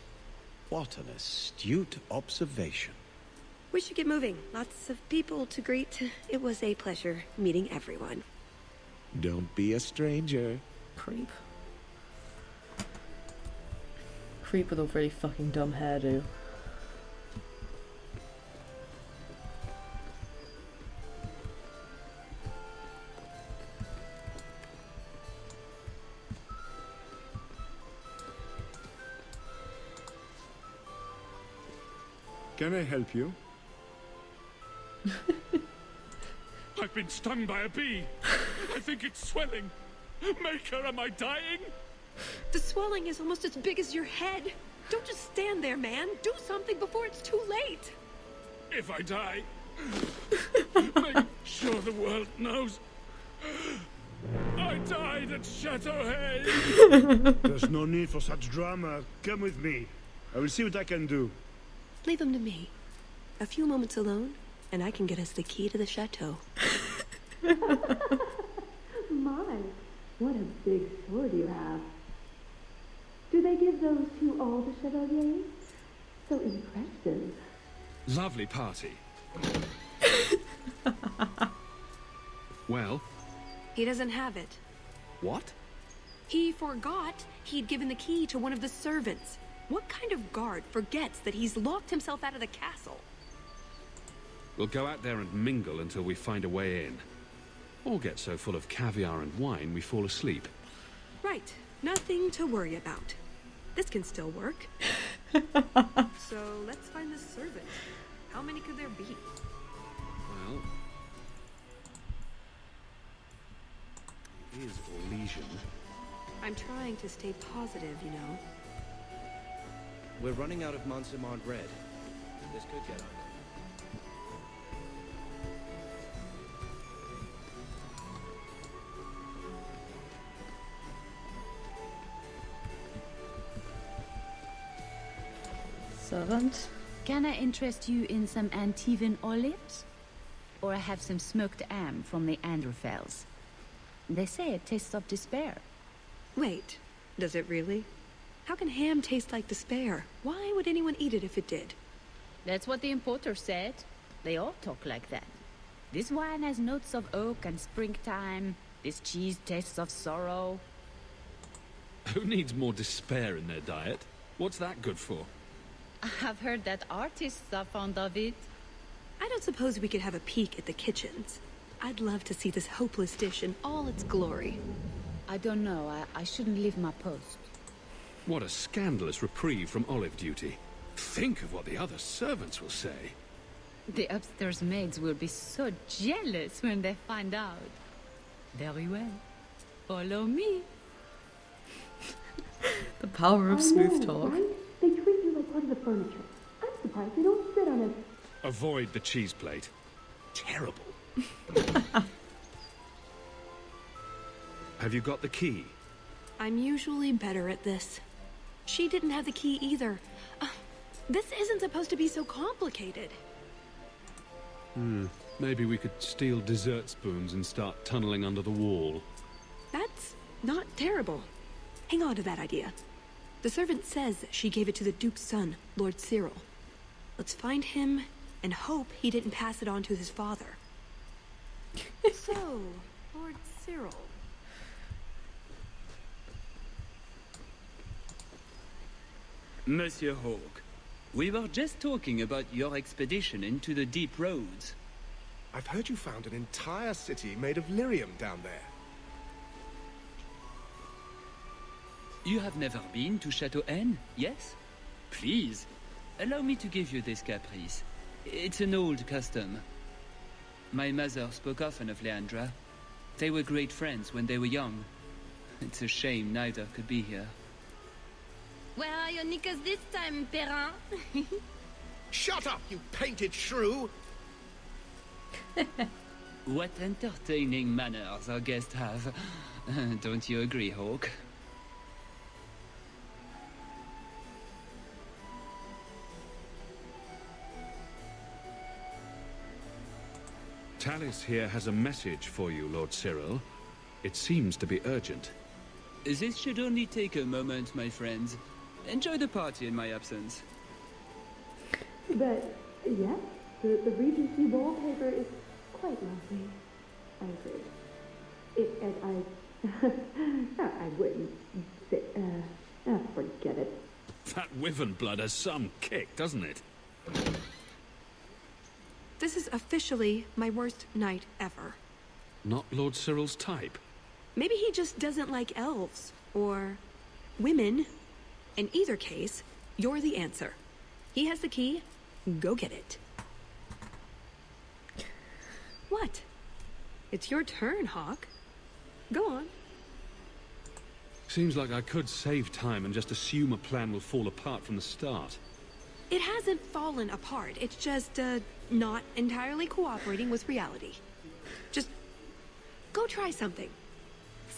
What an astute observation. We should get moving. Lots of people to greet. It was a pleasure meeting everyone. Don't be a stranger. Creep. Creep with a really fucking dumb hairdo. Can I help you? I've been stung by a bee. I think it's swelling. Maker, am I dying? The swelling is almost as big as your head. Don't just stand there, man. Do something before it's too late. If I die, make sure the world knows. I died at Chateau Hay. There's no need for such drama. Come with me. I will see what I can do. Leave him to me. A few moments alone, and I can get us the key to the chateau. My, what a big sword you have. Do they give those to all the chevaliers? So impressive. Lovely party. Well? He doesn't have it. What? He forgot he'd given the key to one of the servants. What kind of guard forgets that he's locked himself out of the castle? We'll go out there and mingle until we find a way in. Or get so full of caviar and wine we fall asleep. Right. Nothing to worry about. This can still work. So let's find the servant. How many could there be? Well... is Orlesian. I'm trying to stay positive, you know. We're running out of Mansamard Red. This could get ugly. servant. Can I interest you in some Antivan olives? Or have some smoked ham from the Androfels? They say it tastes of despair. Wait, does it really? How can ham taste like despair? Why would anyone eat it if it did? That's what the importer said. They all talk like that. This wine has notes of oak and springtime. This cheese tastes of sorrow. Who needs more despair in their diet? What's that good for? I've heard that artists are fond of it. I don't suppose we could have a peek at the kitchens. I'd love to see this hopeless dish in all its glory. I don't know. I shouldn't leave my post. What a scandalous reprieve from olive duty. Think of what the other servants will say. The upstairs maids will be so jealous when they find out. Very well. Follow me. The power of smooth talk. Right? They treat you like part of the furniture. I'm surprised they don't sit on it. Avoid the cheese plate. Terrible. Have you got the key? I'm usually better at this. She didn't have the key either. This isn't supposed to be so complicated. Maybe we could steal dessert spoons and start tunneling under the wall. That's not terrible. Hang on to that idea. The servant says she gave it to the Duke's son, Lord Cyril. Let's find him and hope he didn't pass it on to his father. So, Lord Cyril. Monsieur Hawke, we were just talking about your expedition into the deep roads. I've heard you found an entire city made of lyrium down there. You have never been to Chateau N, yes? Please, allow me to give you this caprice. It's an old custom. My mother spoke often of Leandra. They were great friends when they were young. It's a shame neither could be here. Where are your knickers this time, Perrin? Shut up, you painted shrew! What entertaining manners our guests have. Don't you agree, Hawke? Tallis here has a message for you, Lord Cyril. It seems to be urgent. This should only take a moment, my friends. Enjoy the party in my absence. But, yes, the Regency wallpaper is quite lovely. I agree. I wouldn't say, forget it. That wyvern blood has some kick, doesn't it? This is officially my worst night ever. Not Lord Cyril's type. Maybe he just doesn't like elves. Or women. In either case, you're the answer. He has the key. Go get it. What? It's your turn, Hawke. Go on. Seems like I could save time and just assume a plan will fall apart from the start. It hasn't fallen apart. It's just, not entirely cooperating with reality. Just go try something.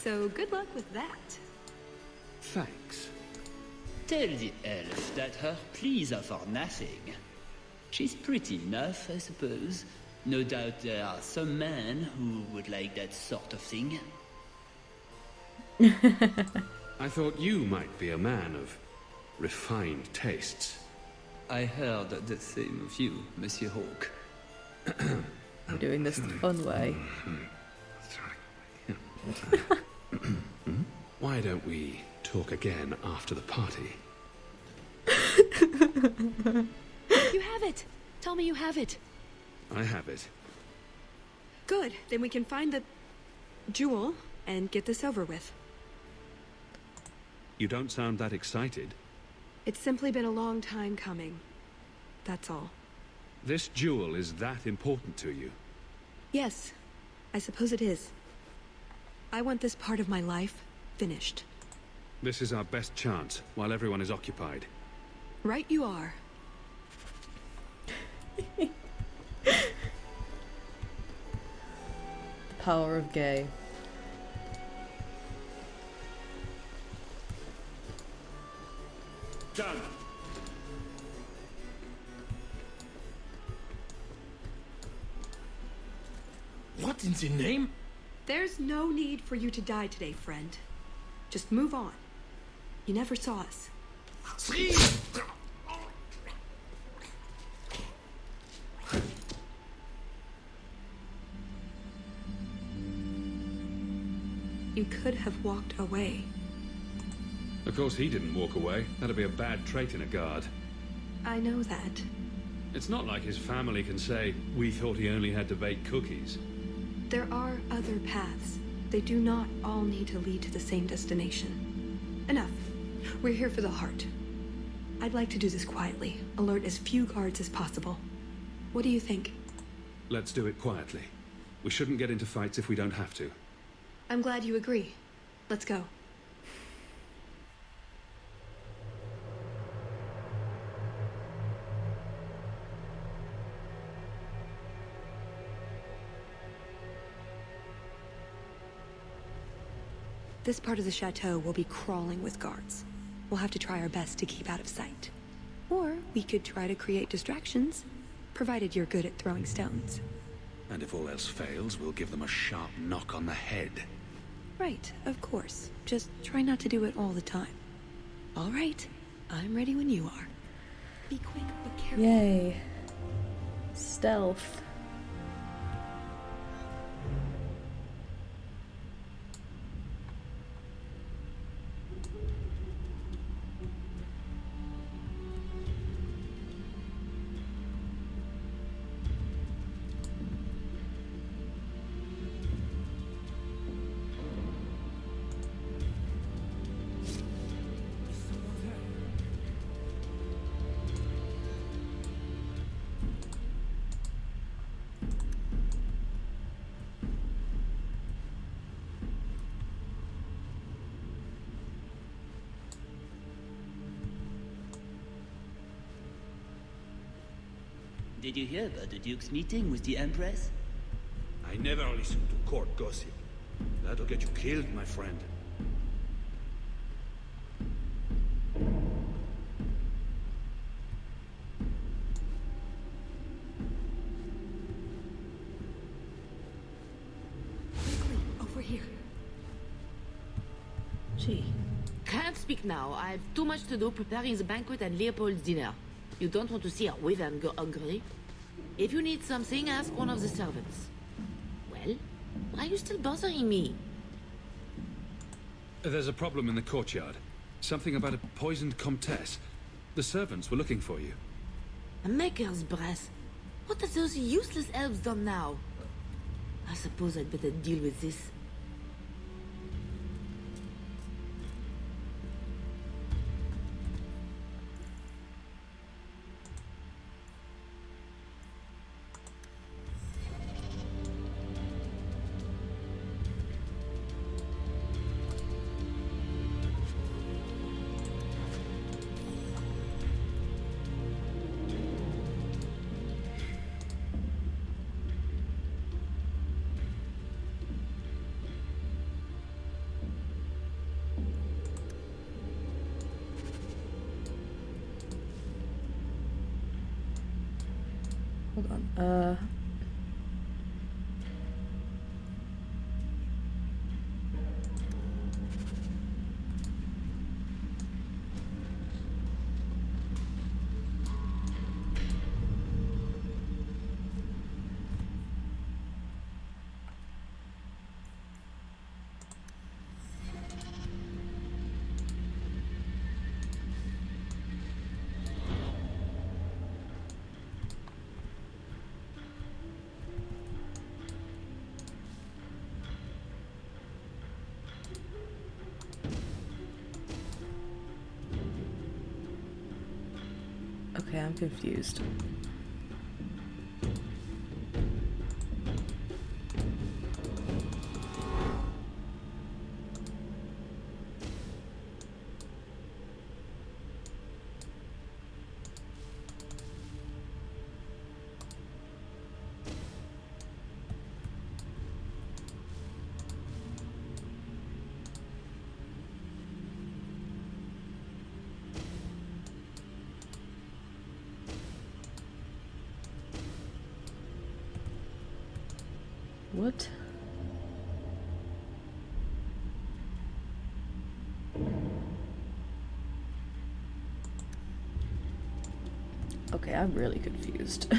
So good luck with that. Thanks. Tell the elf that her pleas are for nothing. She's pretty enough, I suppose. No doubt there are some men who would like that sort of thing. I thought you might be a man of refined tastes. I heard the same of you, Monsieur Hawke. We're doing this the fun way. Why don't we talk again after the party? You have it! Tell me you have it. I have it. Good. Then we can find the jewel and get this over with. You don't sound that excited. It's simply been a long time coming. That's all. This jewel is that important to you? Yes, I suppose it is. I want this part of my life finished. This is our best chance, while everyone is occupied. Right you are. The power of gay. Done. in the name? There's no need for you to die today, friend. Just move on. You never saw us. You could have walked away. Of course he didn't walk away. That'd be a bad trait in a guard. I know that. It's not like his family can say, we thought he only had to bake cookies. There are other paths. They do not all need to lead to the same destination. Enough. We're here for the heart. I'd like to do this quietly. Alert as few guards as possible. What do you think? Let's do it quietly. We shouldn't get into fights if we don't have to. I'm glad you agree. Let's go. This part of the chateau will be crawling with guards. We'll have to try our best to keep out of sight. Or we could try to create distractions, provided you're good at throwing stones. And if all else fails, we'll give them a sharp knock on the head. Right, of course. Just try not to do it all the time. All right, I'm ready when you are. Be quick, but careful. Yay. Stealth. Did you hear about the Duke's meeting with the Empress? I never listen to court gossip. That'll get you killed, my friend. Quickly, over here. Gee. Can't speak now. I've too much to do preparing the banquet and Leopold's dinner. You don't want to see a wyvern go hungry. If you need something, ask one of the servants. Well, why are you still bothering me? There's a problem in the courtyard. Something about a poisoned comtesse. The servants were looking for you. A maker's breath. What have those useless elves done now? I suppose I'd better deal with this. Hold on. Okay, I'm confused. What? Okay, I'm really confused.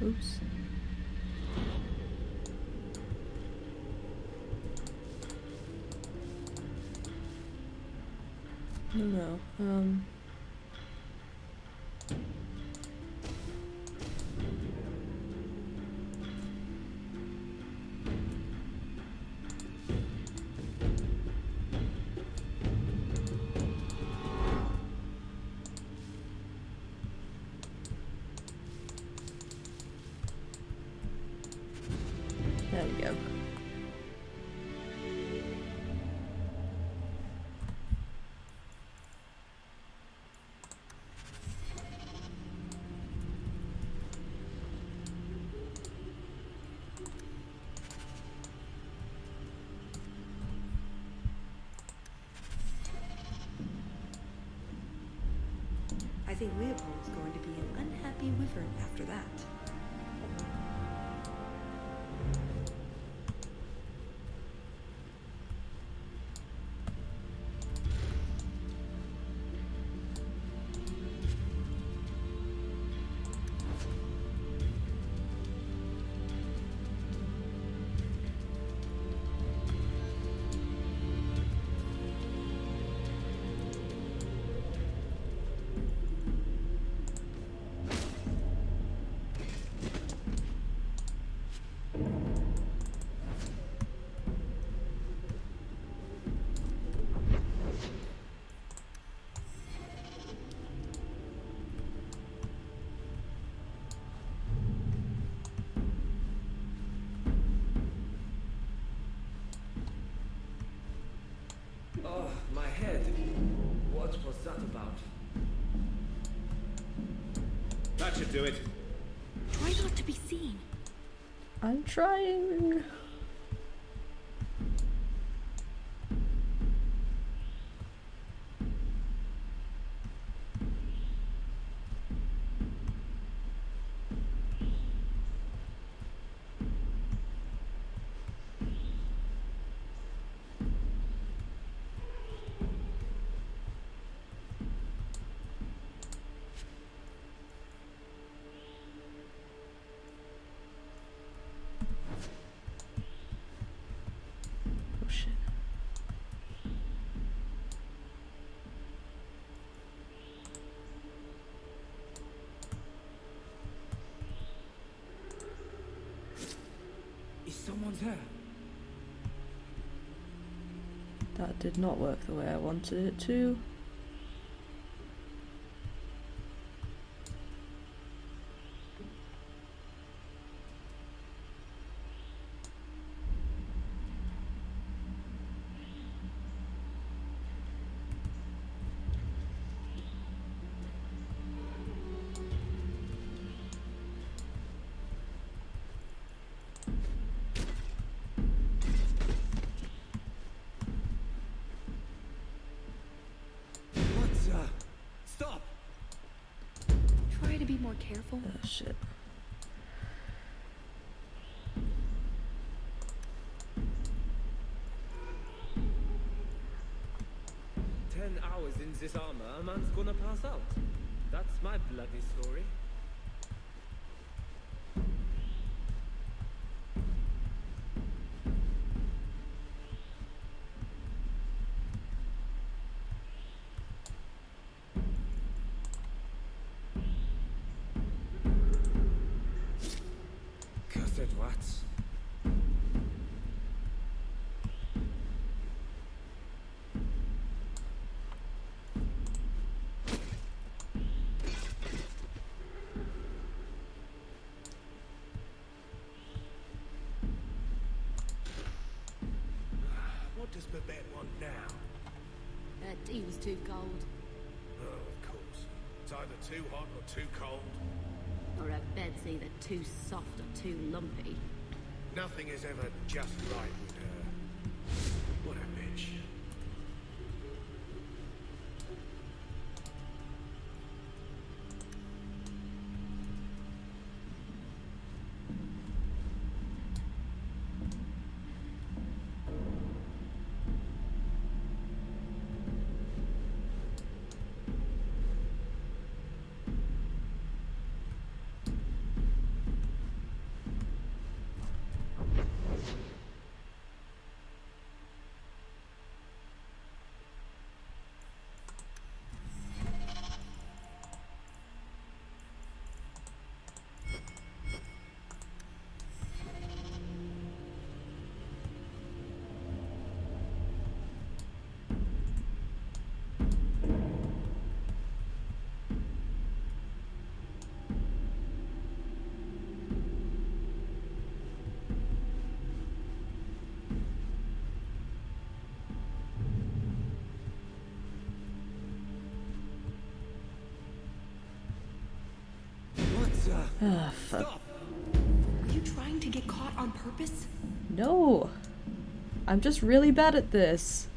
Oops. No. There we go. I think Leopold's going to be an unhappy wyvern after that. Oh, my head. What was that about? That should do it. Try not to be seen. I'm trying. Oh shit. Is someone there? That did not work the way I wanted it to. Stop! Try to be more careful. Oh shit. Hours in this armor, a man's gonna pass out. That's my bloody story. twats. What does Babette want now? That tea was too cold. Oh, of course. It's either too hot or too cold. Or her bed's either too soft or too lumpy. Nothing is ever just right with her. What a bitch. Ah, fuck. Are you trying to get caught on purpose? No. I'm just really bad at this.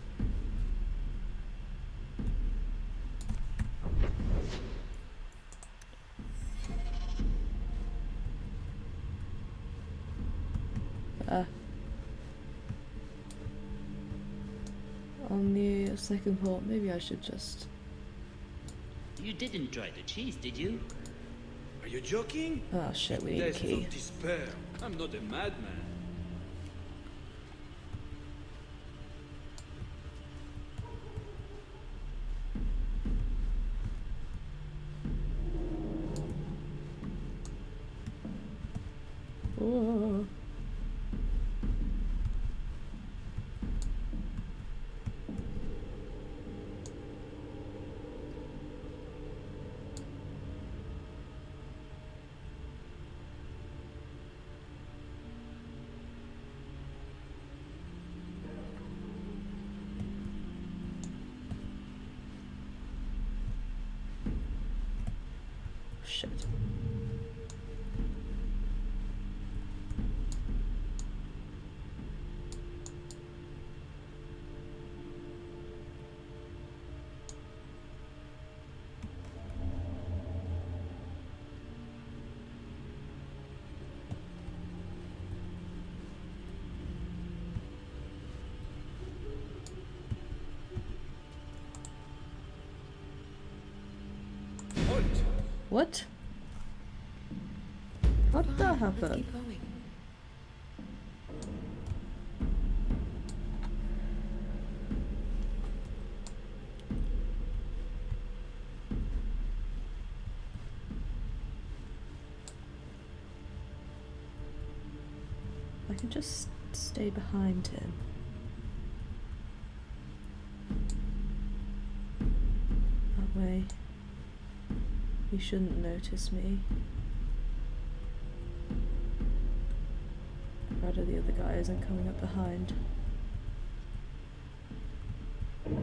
On the second thought, maybe I should just... You didn't try the cheese, did you? Are you joking? Oh shit, we need a Death key. of despair. I'm not a madman. Oh. Shit. What? How did that happen? Let's keep going. I can just stay behind him. That way he shouldn't notice me. Rather the other guy isn't coming up behind. An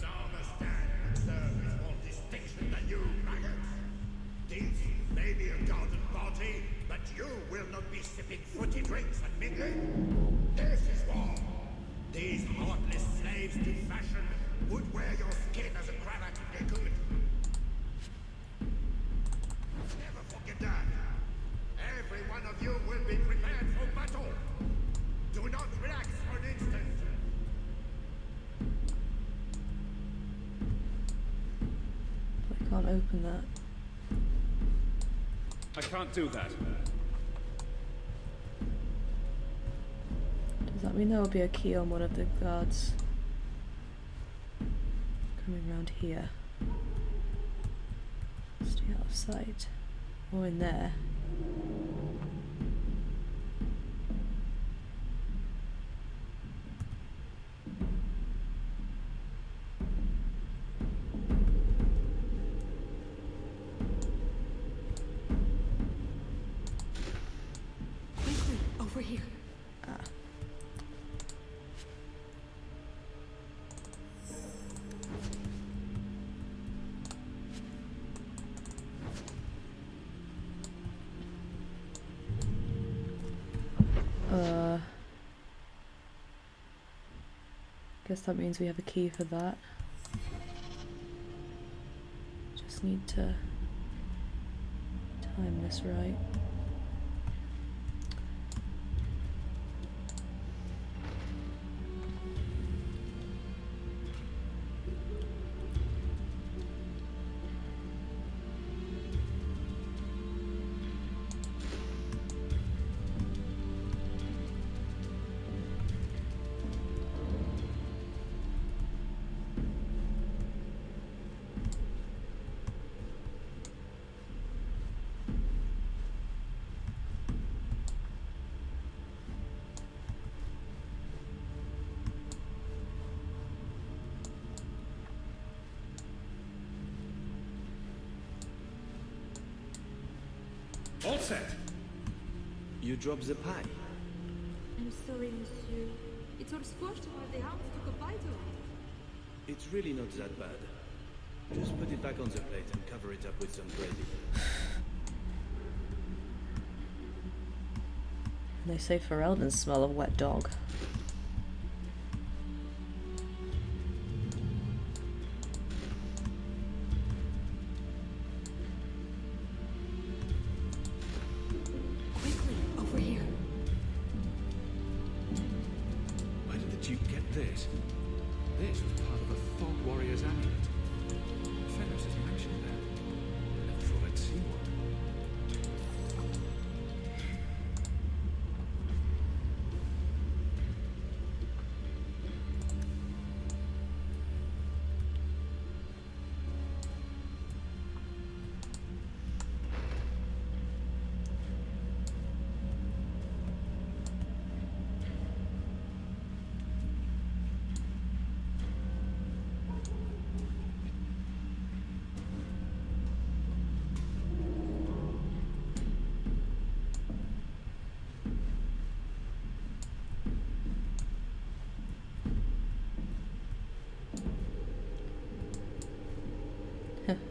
armor stand and serve with more distinction than you, maggots. This may be a garden party, but you will not be sipping fruity drinks and mingling. This is war. These heartless slaves to fashion would wear your skin as a cravat if they could. Never forget that. Every one of you will be prepared for battle. Do not relax for an instant. I can't open that. I can't do that. Does that mean there will be a key on one of the guards coming around here? Stay out of sight. Or in there. Quickly, over here. Ah. Guess that means we have a key for that. Just need to time this right. All set. You dropped the pie. I'm sorry, monsieur. It's all squashed while the hounds took a bite of it. It's really not that bad. Just put it back on the plate and cover it up with some gravy. They say Ferelden's smell of wet dog. Quickly, over here. Where did the Duke get this? This was part of a Fog Warrior's amulet. Fenris's mansion there. I never thought I'd see one.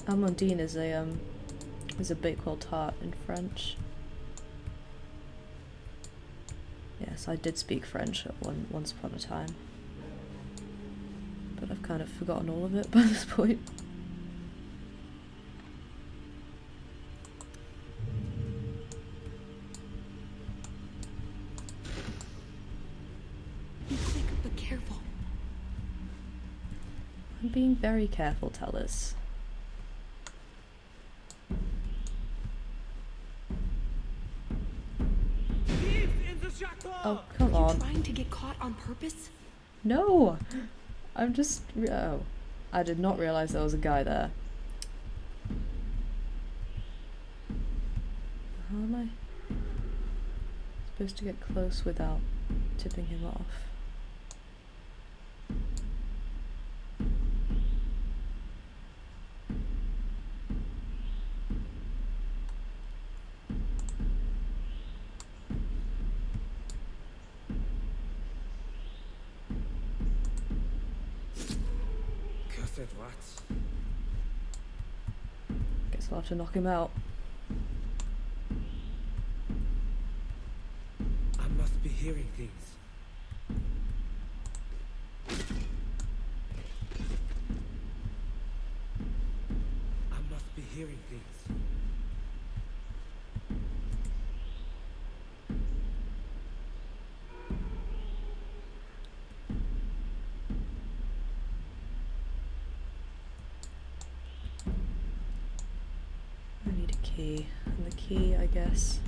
Amandine is a bakewell tart in French. Yes, I did speak French at once upon a time, but I've kind of forgotten all of it by this point. Be quick, but careful. I'm being very careful, Tallis. Oh, come on. Are you trying to get caught on purpose? No! I'm just... Oh. I did not realize there was a guy there. How am I supposed to get close without tipping him off? Guess I'll have to knock him out. I must be hearing things. I must be hearing things. I need a key, and the key, I guess.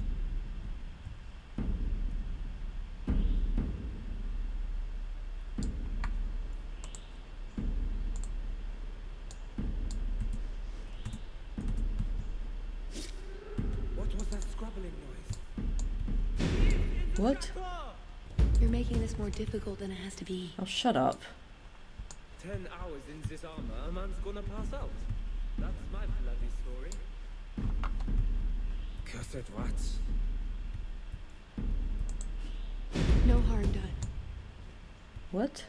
What? You're making this more difficult than it has to be. Oh, shut up. 10 hours in this armor, a man's gonna pass out. That's my bloody story. Cursed rats. No harm done. What?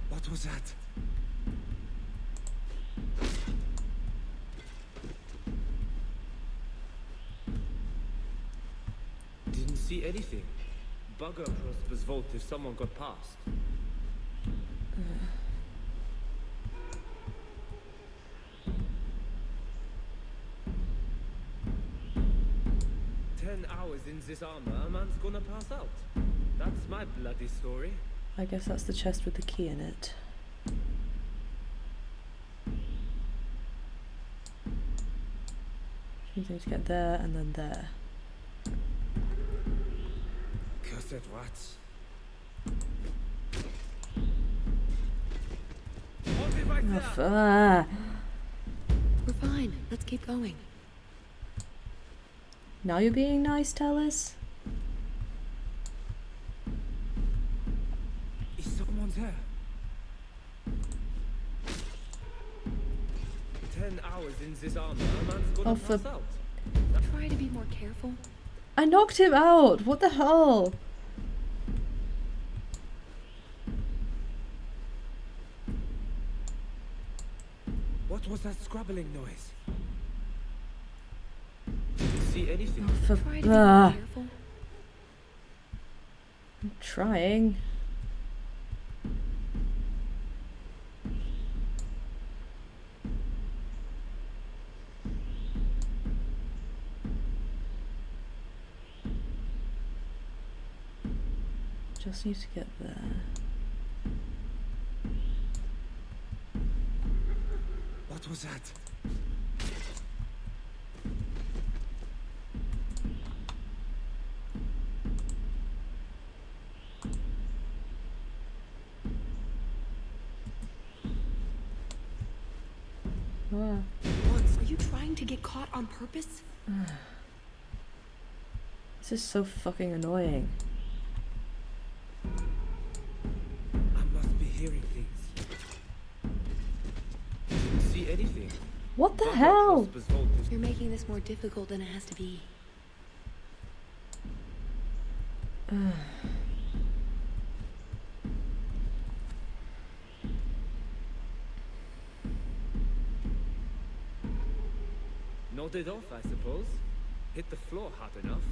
What was that? Didn't see anything. Bugger across this vault if someone got past. 10 hours in this armor, a man's gonna pass out. That's my bloody story. I guess that's the chest with the key in it. Just need to get there and then there. Cursed rats. We're fine. Let's keep going. Now you're being nice, Tallis? Is someone there? 10 hours in this armor, a man's gonna pass out. Try to be more careful. I knocked him out! What the hell? What was that scrabbling noise? See anything? Oh, Try to be more careful. I'm trying. Just need to get there. What was that? What? Are you trying to get caught on purpose? This is so fucking annoying. I must be hearing things. Didn't see anything. What the hell? You're making this more difficult than it has to be. Nodded off, I suppose. Hit the floor hard enough.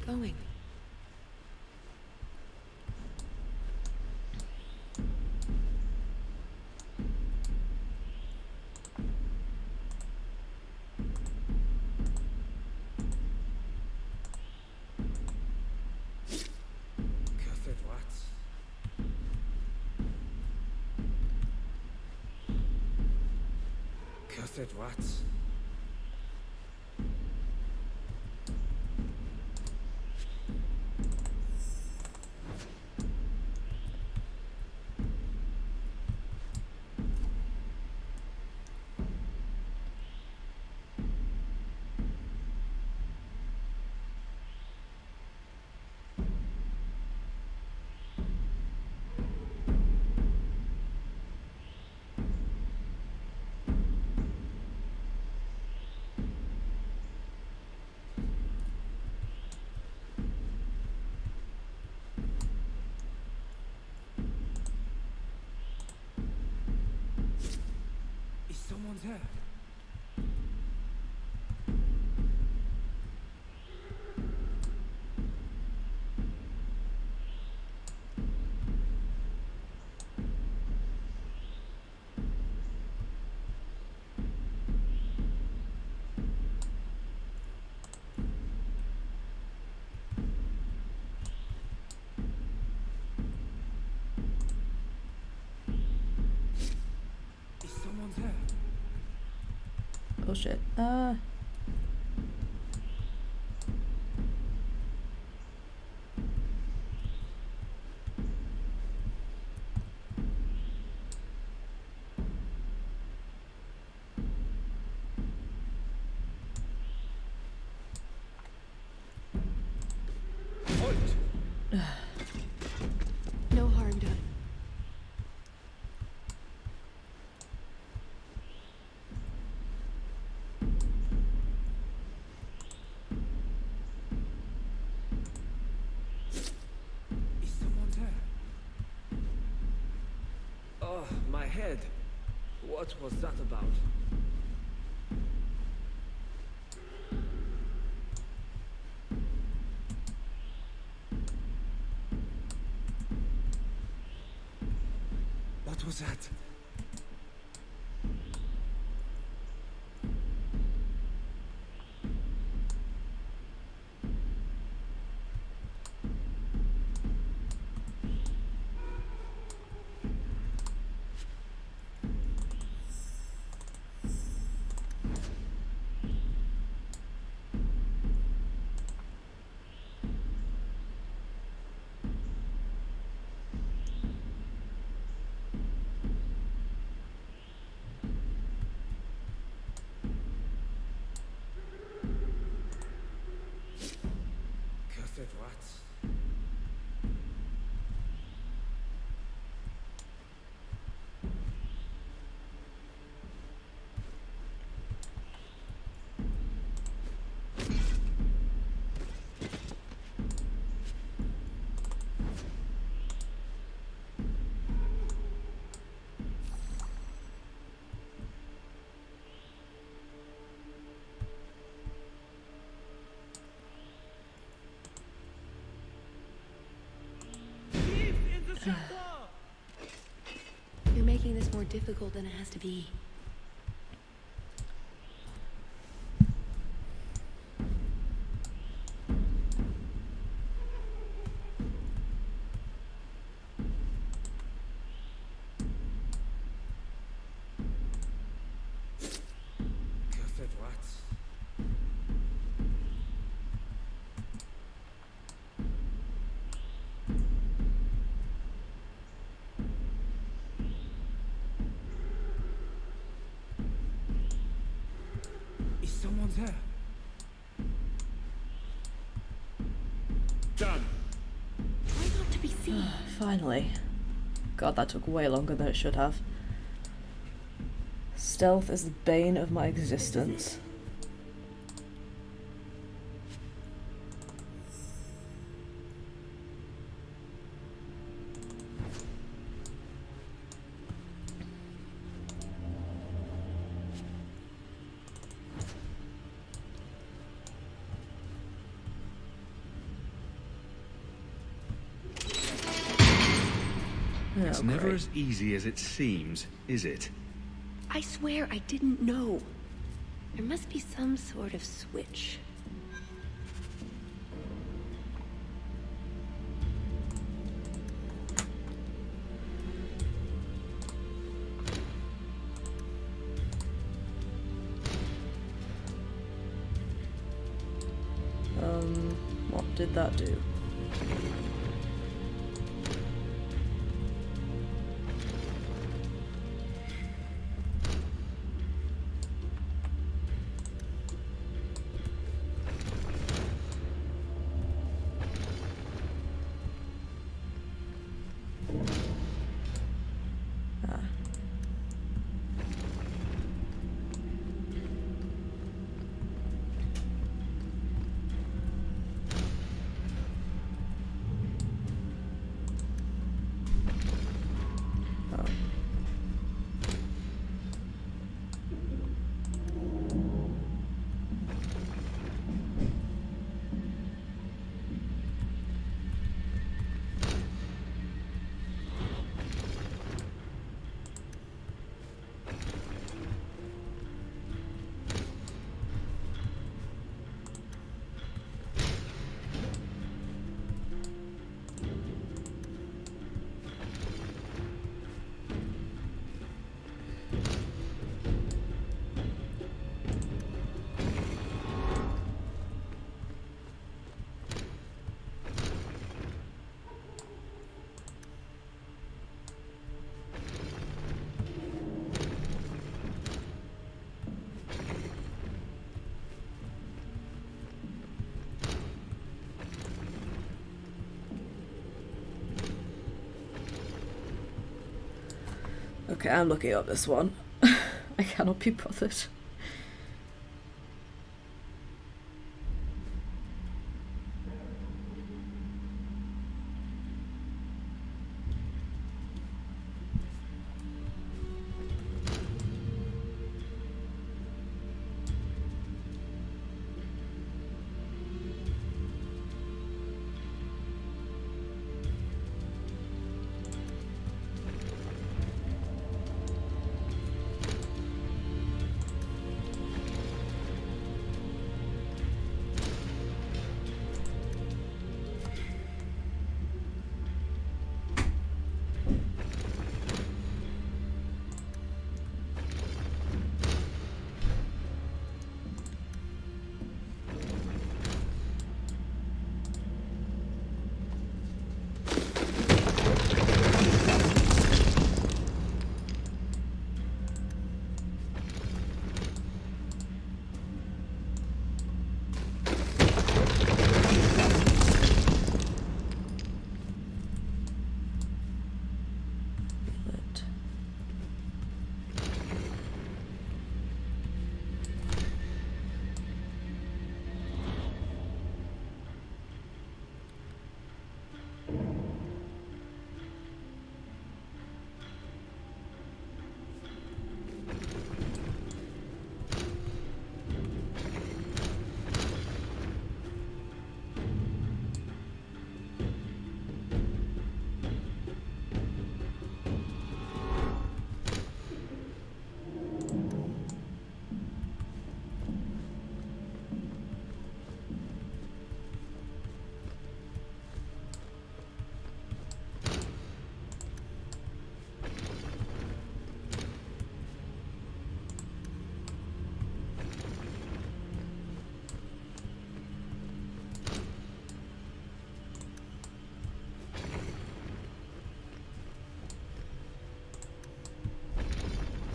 going. Cursed rats. Someone's here. Someone's here. Oh shit. No harm done. Someone's here. Oh, my head. What was that about? What was that? Cursed rats. You're making this more difficult than it has to be. Cursed rats. Someone's here. Done. Try not to be seen. Finally. God, that took way longer than it should have. Stealth is the bane of my existence. It's Oh, never great. as easy as it seems, is it? I swear I didn't know. There must be some sort of switch. What did that do? Okay, I'm looking up this one. I cannot be bothered.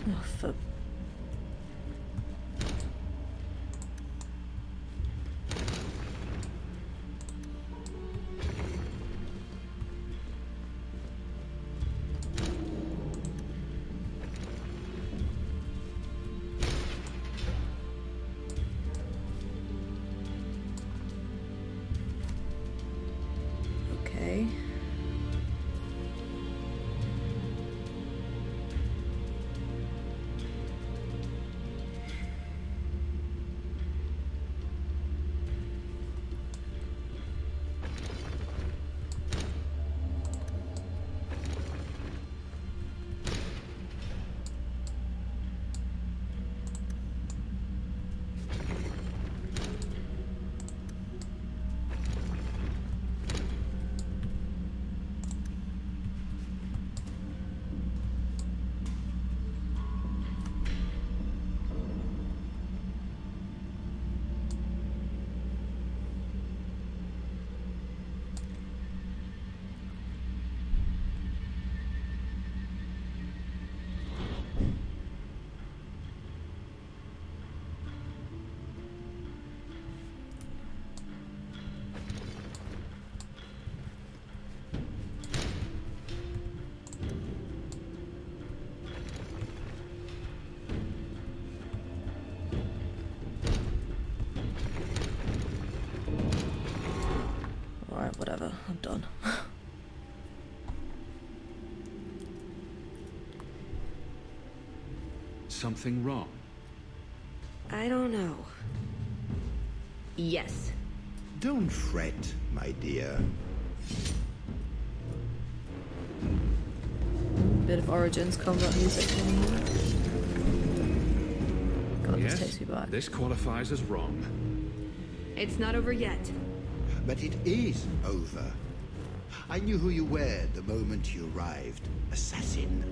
Oh, for... Okay. something wrong? I don't know. Yes. Don't fret, my dear. Bit of Origins combat music coming in. God, this Yes, takes me back. this qualifies as wrong. It's not over yet. But it is over. I knew who you were the moment you arrived. Assassin.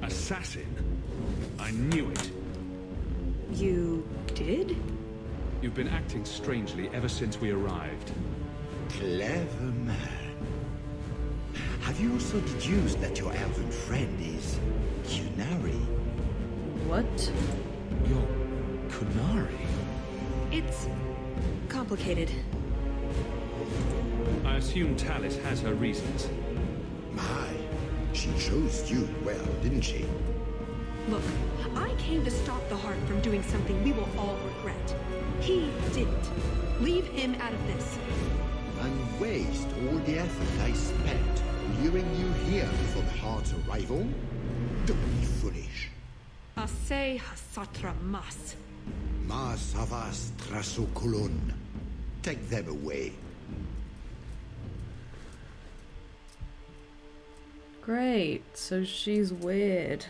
Assassin? I knew it. You did? You've been acting strangely ever since we arrived. Clever man. Have you also deduced that your elven friend is Kunari? What? You're Kunari? It's complicated. I assume Tallis has her reasons. My, she chose you well, didn't she? Look, I came to stop the Heart from doing something we will all regret. He didn't. Leave him out of this. And waste all the effort I spent luring you here before the Heart's arrival? Don't be foolish. Ase hasatra mas. Mas havas trasokulon. Take them away. Great, so she's weird.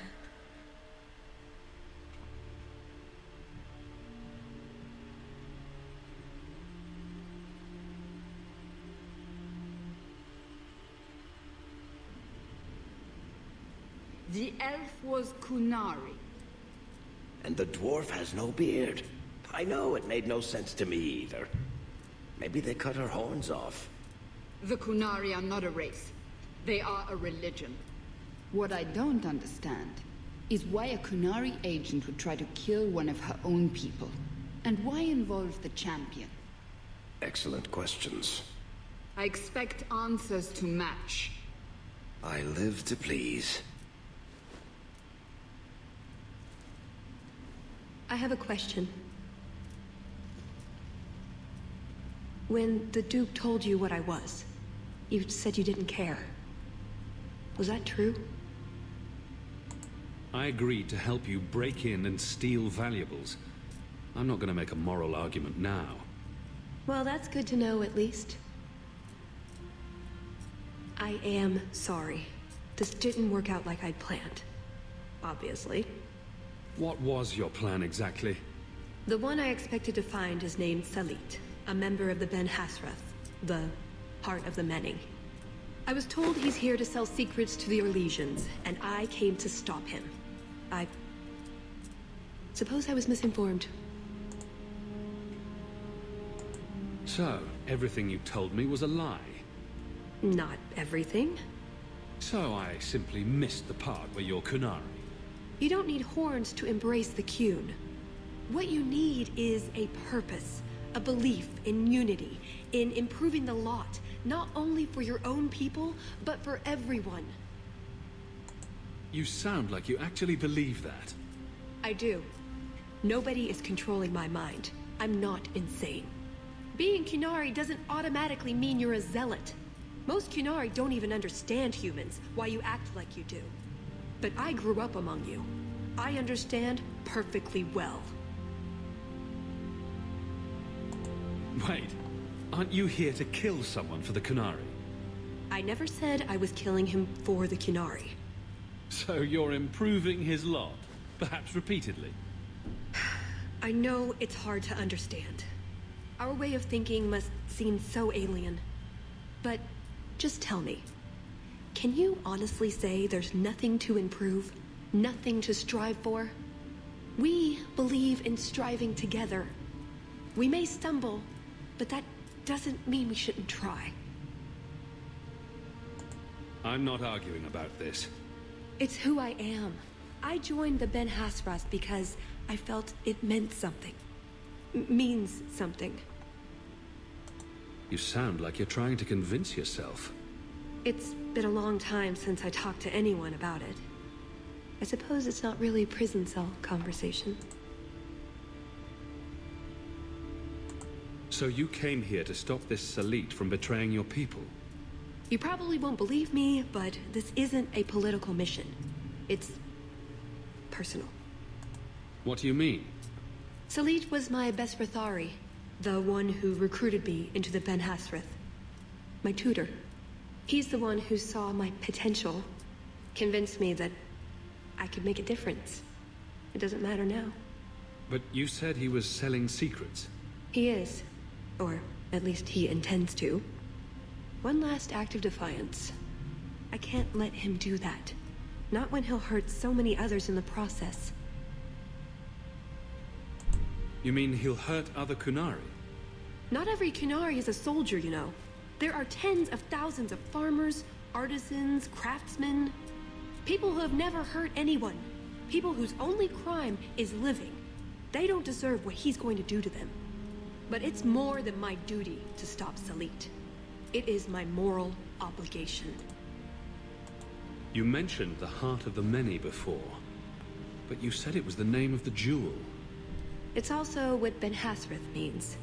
The elf was Kunari. And the dwarf has no beard. I know, it made no sense to me either. Maybe they cut her horns off. The Kunari are not a race. They are a religion. What I don't understand is why a Kunari agent would try to kill one of her own people. And why involve the champion? Excellent questions. I expect answers to match. I live to please. I have a question. When the Duke told you what I was, you said you didn't care. Was that true? I agreed to help you break in and steal valuables. I'm not going to make a moral argument now. Well, that's good to know, at least. I am sorry. This didn't work out like I'd planned. Obviously. What was your plan exactly? The one I expected to find is named Salit, a member of the Ben Hasrath, the Heart of the Many. I was told he's here to sell secrets to the Orlesians, and I came to stop him. I suppose I was misinformed. So, everything you told me was a lie? Not everything. So I simply missed the part where you're Kunari. You don't need horns to embrace the Qun. What you need is a purpose, a belief in unity, in improving the lot, not only for your own people, but for everyone. You sound like you actually believe that. I do. Nobody is controlling my mind. I'm not insane. Being Kunari doesn't automatically mean you're a zealot. Most Kunari don't even understand humans, why you act like you do. But I grew up among you. I understand perfectly well. Wait, aren't you here to kill someone for the Kunari? I never said I was killing him for the Kunari. So you're improving his lot, perhaps repeatedly? I know it's hard to understand. Our way of thinking must seem so alien. But just tell me, can you honestly say there's nothing to improve? Nothing to strive for? We believe in striving together. We may stumble, but that doesn't mean we shouldn't try. I'm not arguing about this. It's who I am. I joined the Ben Hasrath because I felt it meant something. Means something. You sound like you're trying to convince yourself. It's been a long time since I talked to anyone about it. I suppose it's not really a prison cell conversation. So you came here to stop this Salit from betraying your people? You probably won't believe me, but this isn't a political mission. It's personal. What do you mean? Salit was my best Rithari, the one who recruited me into the Ben Hasrith. My tutor. He's the one who saw my potential, convinced me that I could make a difference. It doesn't matter now. But you said he was selling secrets. He is. Or at least he intends to. One last act of defiance. I can't let him do that. Not when he'll hurt so many others in the process. You mean he'll hurt other Kunari? Not every Kunari is a soldier, you know. There are tens of thousands of farmers, artisans, craftsmen. People who have never hurt anyone. People whose only crime is living. They don't deserve what he's going to do to them. But it's more than my duty to stop Salit. It is my moral obligation. You mentioned the Heart of the Many before, but you said it was the name of the jewel. It's also what Ben Hasrith means.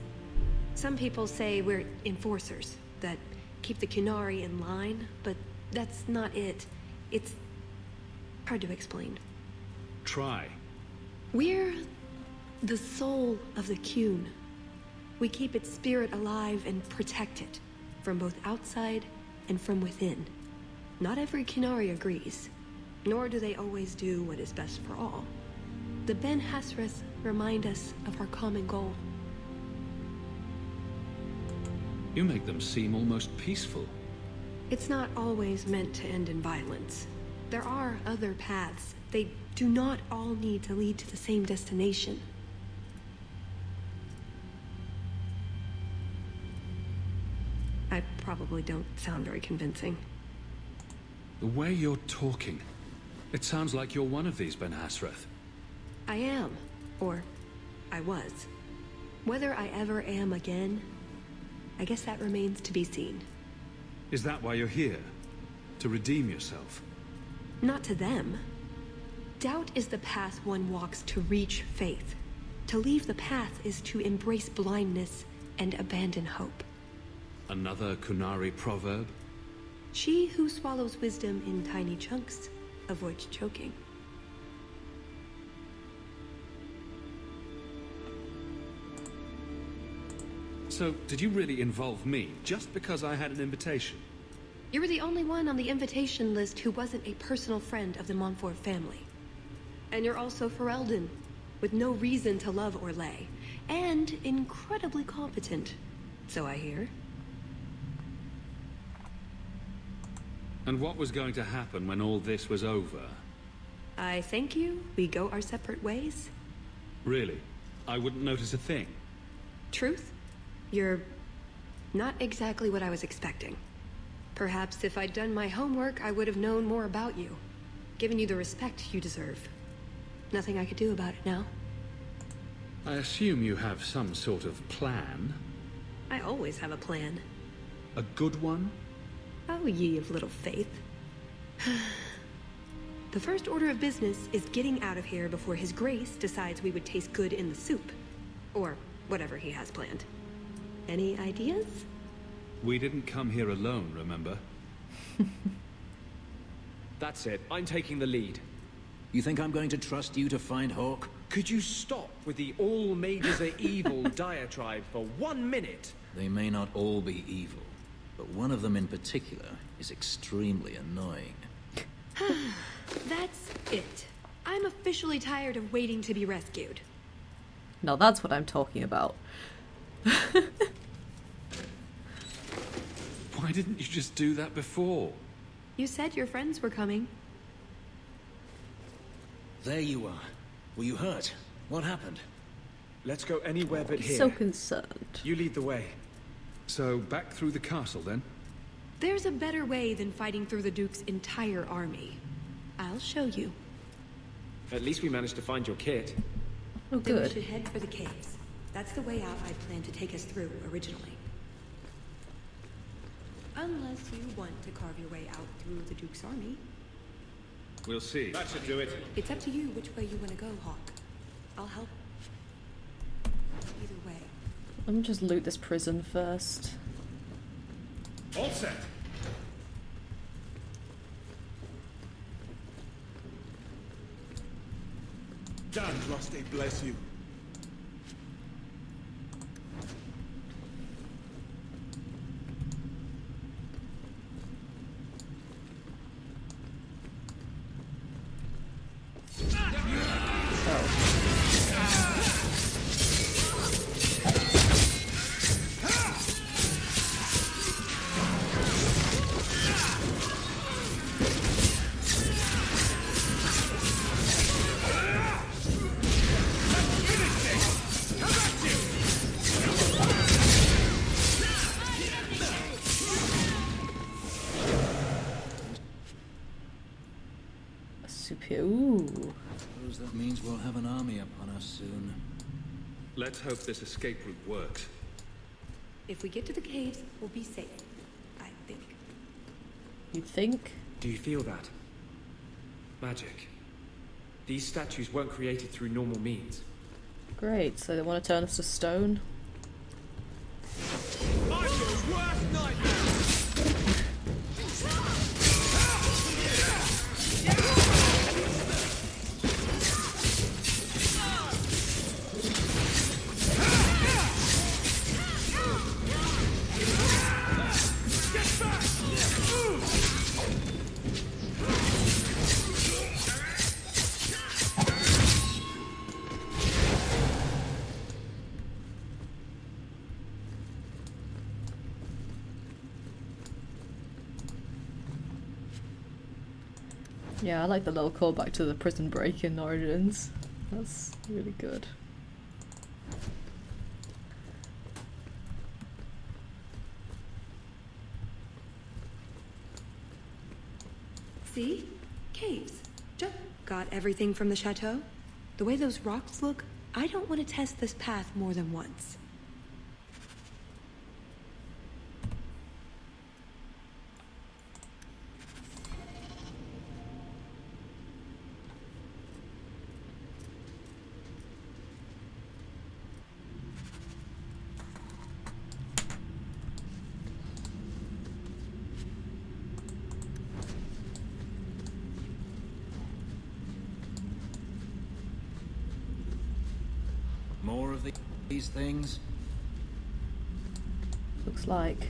Some people say we're enforcers, that keep the Kunari in line, but that's not it. It's hard to explain. Try. We're the soul of the Kun. We keep its spirit alive and protect it, from both outside and from within. Not every Kunari agrees, nor do they always do what is best for all. The Ben Hasrith remind us of our common goal. You make them seem almost peaceful. It's not always meant to end in violence. There are other paths. They do not all need to lead to the same destination. I probably don't sound very convincing. The way you're talking, it sounds like you're one of these Ben Hasrith. I am. Or I was. Whether I ever am again, I guess that remains to be seen. Is that why you're here? To redeem yourself? Not to them. Doubt is the path one walks to reach faith. To leave the path is to embrace blindness and abandon hope. Another Kunari proverb? She who swallows wisdom in tiny chunks avoids choking. So, did you really involve me just because I had an invitation? You were the only one on the invitation list who wasn't a personal friend of the Montfort family. And you're also Ferelden, with no reason to love Orlais, and incredibly competent, so I hear. And what was going to happen when all this was over? I thank you. We go our separate ways. Really? I wouldn't notice a thing? Truth? You're not exactly what I was expecting. Perhaps if I'd done my homework, I would have known more about you. Given you the respect you deserve. Nothing I could do about it now. I assume you have some sort of plan? I always have a plan. A good one? Oh, ye of little faith. The first order of business is getting out of here before His Grace decides we would taste good in the soup. Or whatever he has planned. Any ideas? We didn't come here alone, remember? That's it. I'm taking the lead. You think I'm going to trust you to find Hawk? Could you stop with the all mages are evil diatribe for 1 minute? They may not all be evil, but one of them in particular is extremely annoying. That's it. I'm officially tired of waiting to be rescued. Now that's what I'm talking about. Why didn't you just do that before? You said your friends were coming. There you are. Were you hurt? What happened? Let's go anywhere but here. So concerned. You lead the way. So, back through the castle, then? There's a better way than fighting through the Duke's entire army. I'll show you. At least we managed to find your kit. Oh, Then we good. should head for the caves. That's the way out I planned to take us through originally. Unless you want to carve your way out through the Duke's army. We'll see. That should do it. It's up to you which way you want to go, Hawk. I'll help. Either way. Let me just loot this prison first. All set. Damn, Rusty, bless you. Ooh. Suppose that means we'll have an army upon us soon. Let's hope this escape route works. If we get to the caves, we'll be safe. I think. You think? Do you feel that? Magic. These statues weren't created through normal means. Great, so they want to turn us to stone? Michael's worst nightmare! Yeah, I like the little callback to the prison break-in Origins. That's really good. See? Caves. Just got everything from the chateau. The way those rocks look, I don't want to test this path more than once. More of these things? Looks like.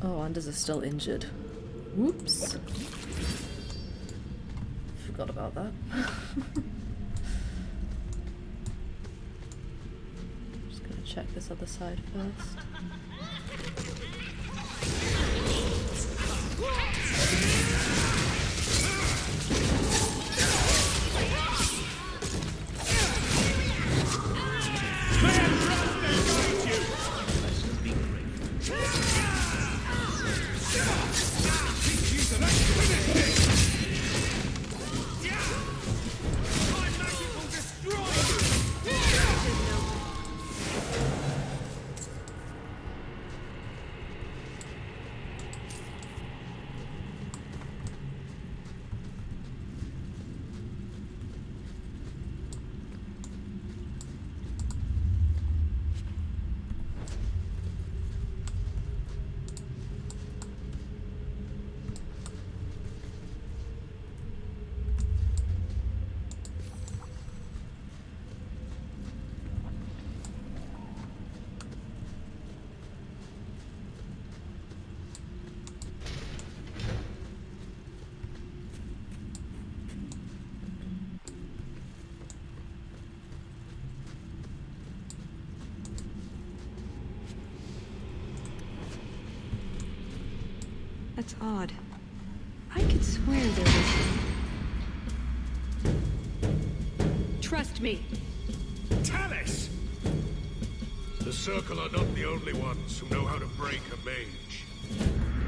Oh, Anders is still injured. Whoops. Forgot about that. Just gonna check this other side first. That's odd. I could swear there was... Trust me. Tallis! The Circle are not the only ones who know how to break a mage.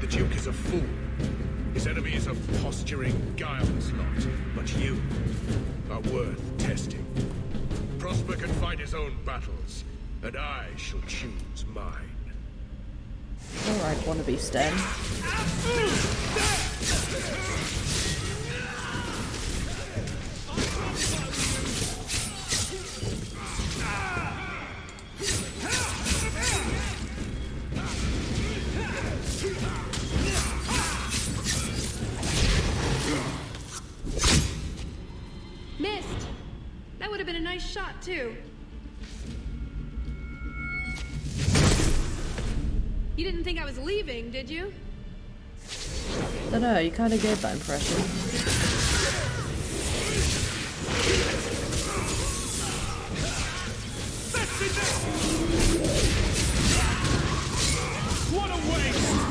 The Duke is a fool. His enemy is a posturing, guileless lot. But you are worth testing. Prosper can fight his own battles, and I shall choose mine. Alright, wannabe Sten. Missed! That would have been a nice shot, too. You didn't think I was leaving, did you? Dunno, you kind of gave that impression. What a waste!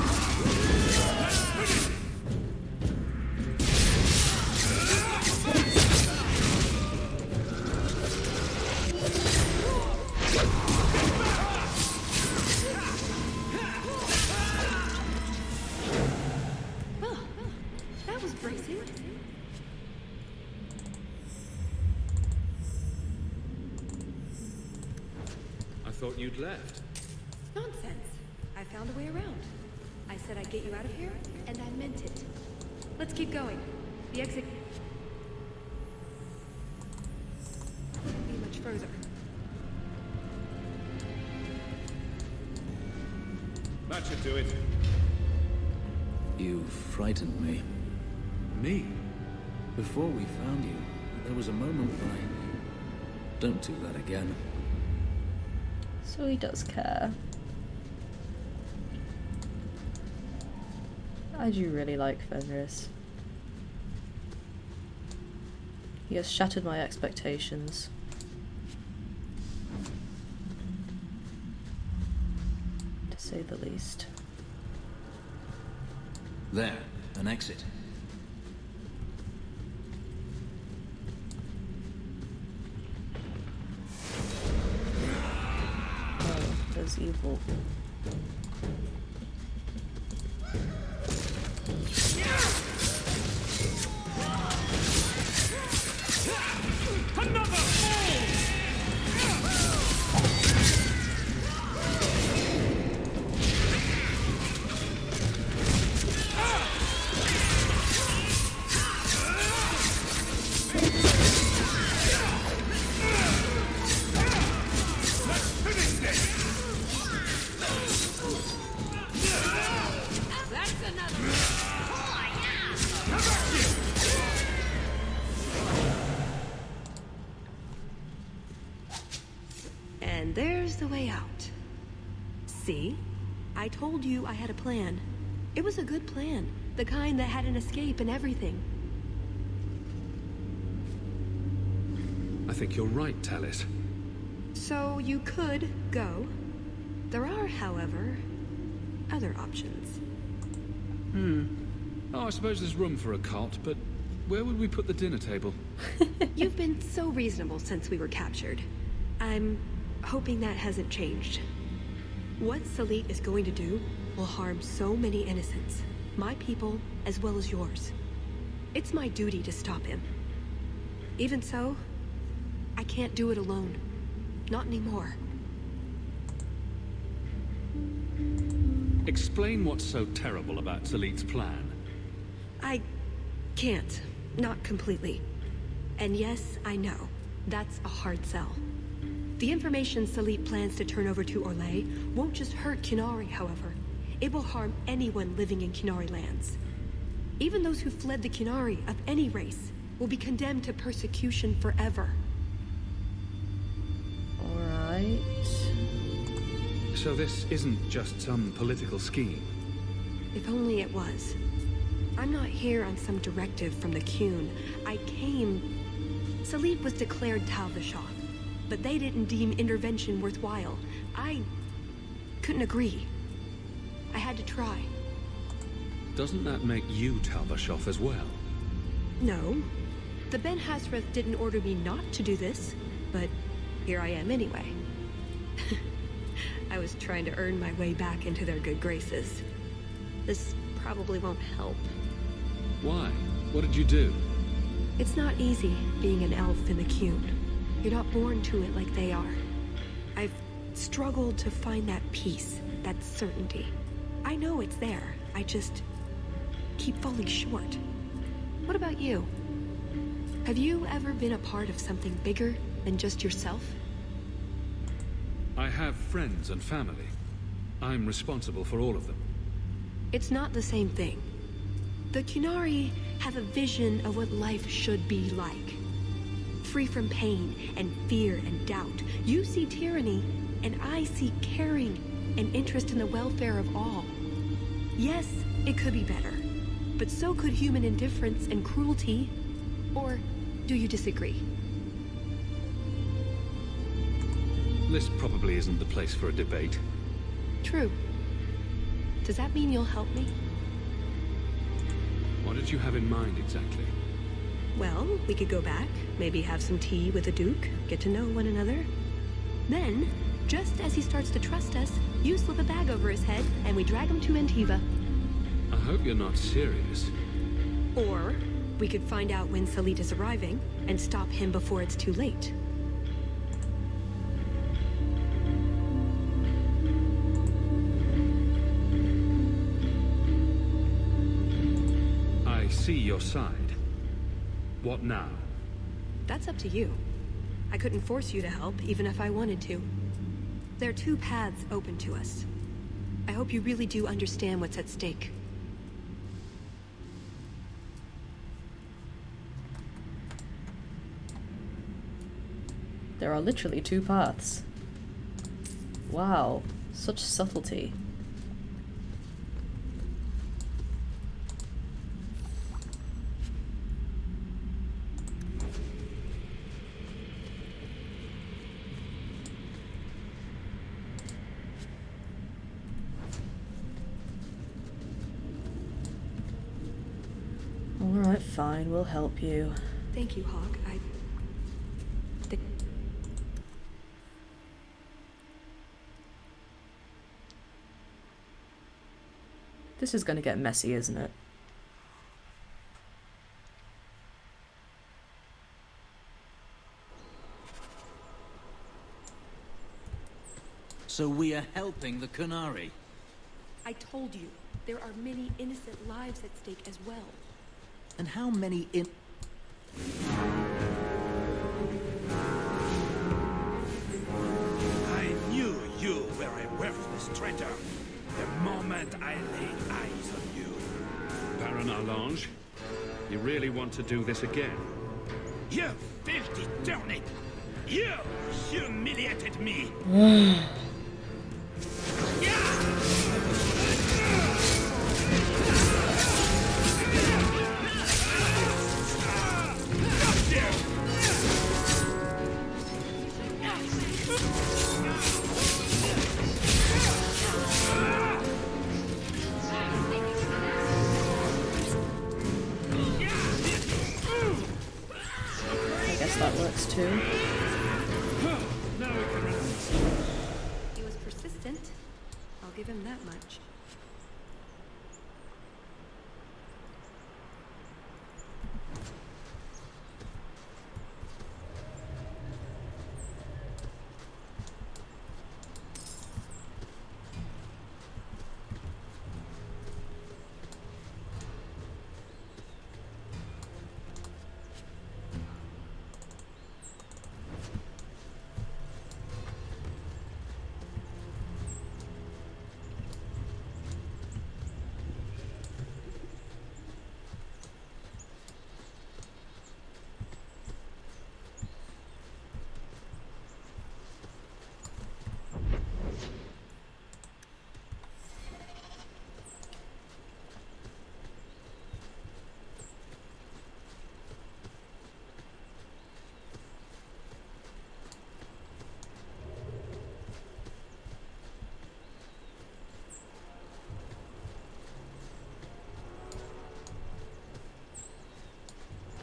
That was bracing. I thought you'd left. Nonsense. I found a way around. I said I'd get you out of here, and I meant it. Let's keep going. The exit wouldn't be much further. That should do it. You frightened me. Me? Before we found you, there was a moment when I... Don't do that again. So he does care. I do really like Fenris. He has shattered my expectations. To say the least. There, an exit. Oh, there's evil. And there's the way out. See? I told you I had a plan. It was a good plan. The kind that had an escape and everything. I think you're right, Tallis. So you could go. There are, however, other options. Oh, I suppose there's room for a cot, but where would we put the dinner table? You've been so reasonable since we were captured. I'm hoping that hasn't changed. What Salit is going to do will harm so many innocents. My people, as well as yours. It's my duty to stop him. Even so, I can't do it alone. Not anymore. Explain what's so terrible about Salit's plan. I can't. Not completely. And yes, I know. That's a hard sell. The information Salit plans to turn over to Orlais won't just hurt Qunari, however. It will harm anyone living in Qunari lands. Even those who fled the Qunari of any race will be condemned to persecution forever. Alright. So this isn't just some political scheme? If only it was. I'm not here on some directive from the Qun. I came... Salit was declared Tal Vashon, but they didn't deem intervention worthwhile. I couldn't agree. I had to try. Doesn't that make you Talbashoff as well? No. The Ben Hasrith didn't order me not to do this, but here I am anyway. I was trying to earn my way back into their good graces. This probably won't help. Why? What did you do? It's not easy being an elf in the Cune. You're not born to it like they are. I've struggled to find that peace, that certainty. I know it's there. I just keep falling short. What about you? Have you ever been a part of something bigger than just yourself? I have friends and family. I'm responsible for all of them. It's not the same thing. The Qunari have a vision of what life should be like. Free from pain and fear and doubt. You see tyranny, and I see caring and interest in the welfare of all. Yes, it could be better, but so could human indifference and cruelty. Or do you disagree? This probably isn't the place for a debate. True. Does that mean you'll help me? What did you have in mind exactly? Well, we could go back, maybe have some tea with the Duke, get to know one another. Then, just as he starts to trust us, you slip a bag over his head and we drag him to Antiva. I hope you're not serious. Or we could find out when Salit is arriving and stop him before it's too late. I see your side. What now? That's up to you. I couldn't force you to help, even if I wanted to. There are two paths open to us. I hope you really do understand what's at stake. There are literally two paths. Wow, such subtlety. Alright, fine, we'll help you. Thank you, Hawk. This is gonna get messy, isn't it? So we are helping the Qunari. I told you, there are many innocent lives at stake as well. And how many I knew you were a worthless traitor the moment I laid eyes on you. Baron Arlange, you really want to do this again? You filthy turnip! You humiliated me! I guess that works too. He was persistent. I'll give him that much.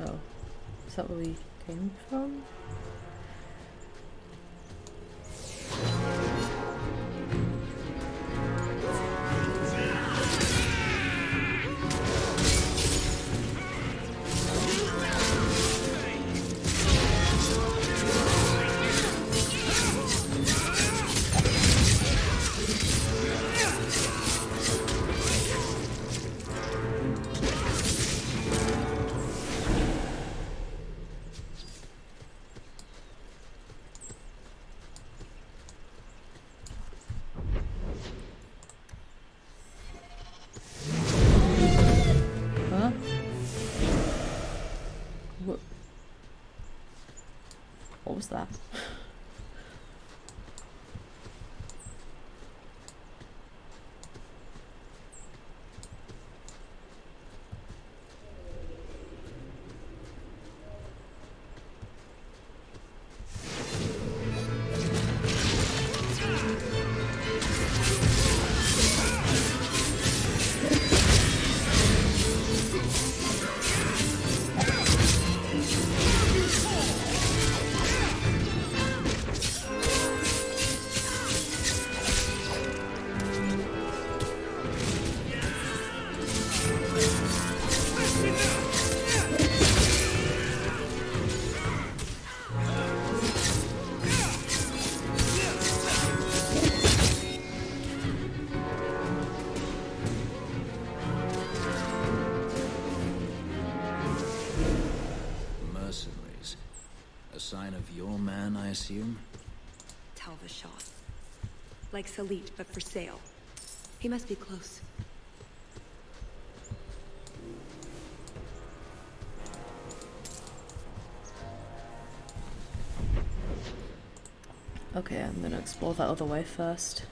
Oh, is that where we came from? What was that? Sign of your man, I assume? Tallis shot. Like Salit, but for sale. He must be close. Okay, I'm gonna explore that other way first.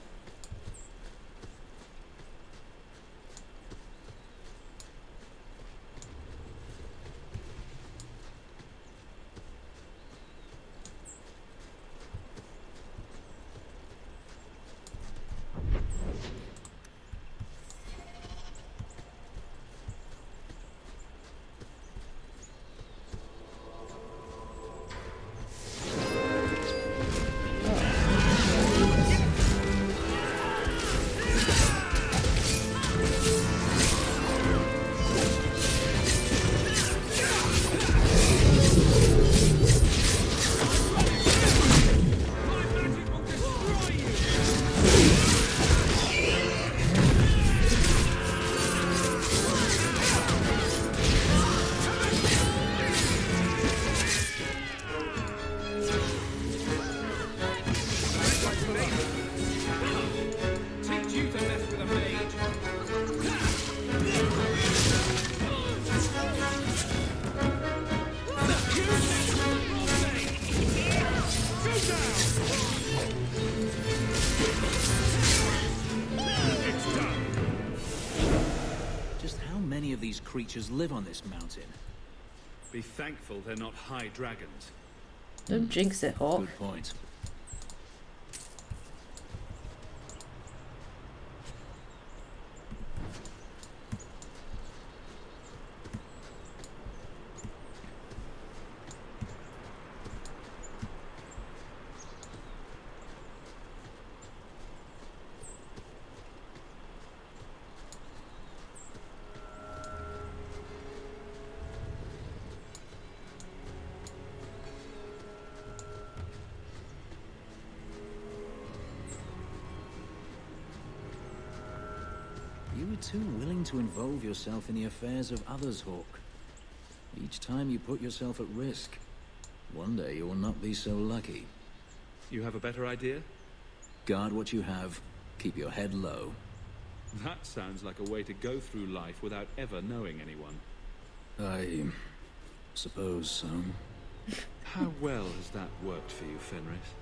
These creatures live on this mountain. Be thankful they're not high dragons. Don't jinx it, Hawk. Good point. You were too willing to involve yourself in the affairs of others, Hawk. Each time you put yourself at risk. One day you will not be so lucky. You have a better idea? Guard what you have. Keep your head low. That sounds like a way to go through life without ever knowing anyone. I suppose so. How well has that worked for you, Fenris?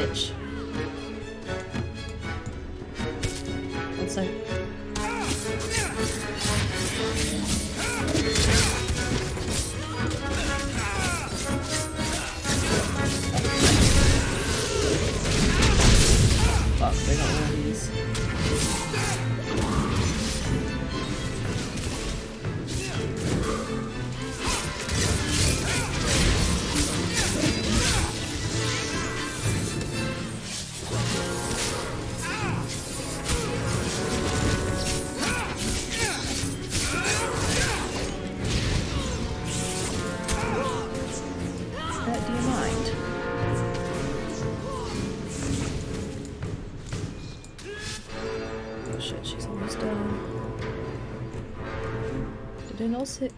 bitch. One sec. Fuck, they got all these. Do you mind? Oh shit, she's almost done. Did anyone else hit?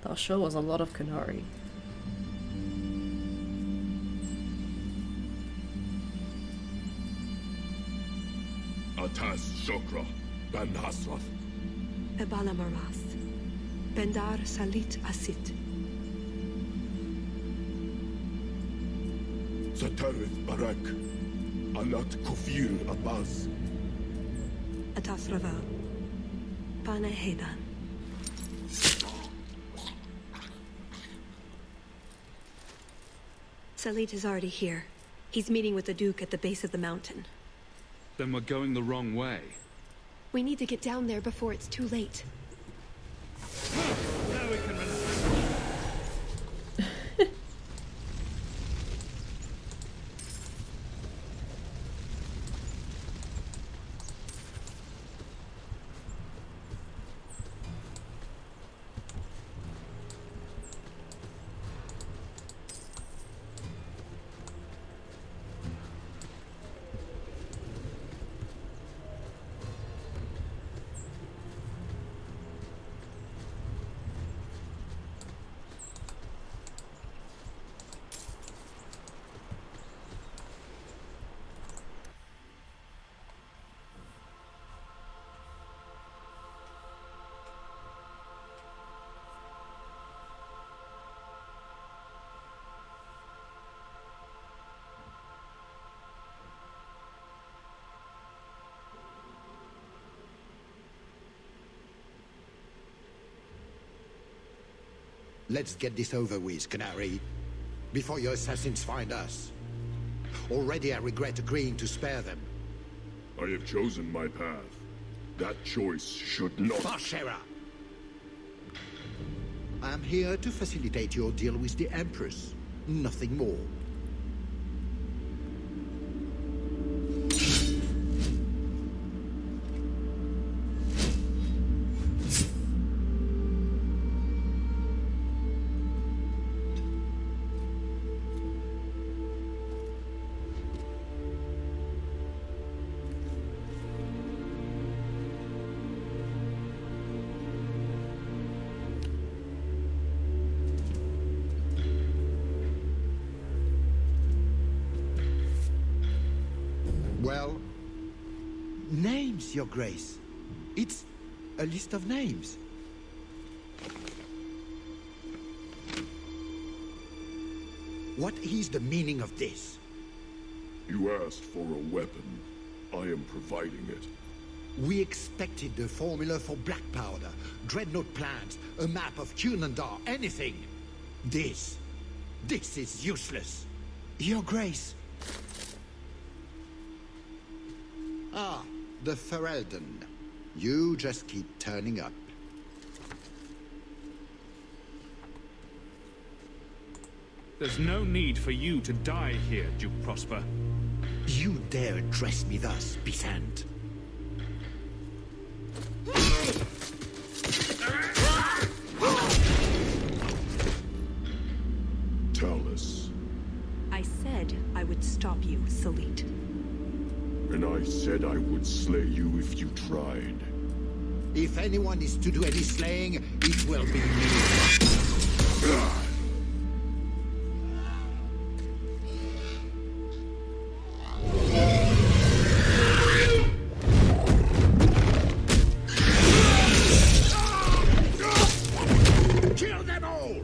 That sure was a lot of Kunari. Atas Shokra, Ben Hasraf. Ebala Maras. Bendar Salit Asit. Satarith Barak. Alat Kufir Abbas. Atas Raval. Pane Hedan. Salit is already here. He's meeting with the Duke at the base of the mountain. Then we're going the wrong way. We need to get down there before it's too late. Now we can relax. Let's get this over with, Canary, before your assassins find us. Already I regret agreeing to spare them. I have chosen my path. That choice should not... Bashera! I am here to facilitate your deal with the Empress. Nothing more. Well, names, Your Grace. It's a list of names. What is the meaning of this? You asked for a weapon. I am providing it. We expected the formula for black powder, dreadnought plans, a map of Cunandar, anything. This is useless. Your Grace. Ah, the Ferelden. You just keep turning up. There's no need for you to die here, Duke Prosper. You dare address me thus, Besant? Tallis. I said I would stop you, Salit. And I said I would slay you if you tried. If anyone is to do any slaying, it will be me. Kill them all!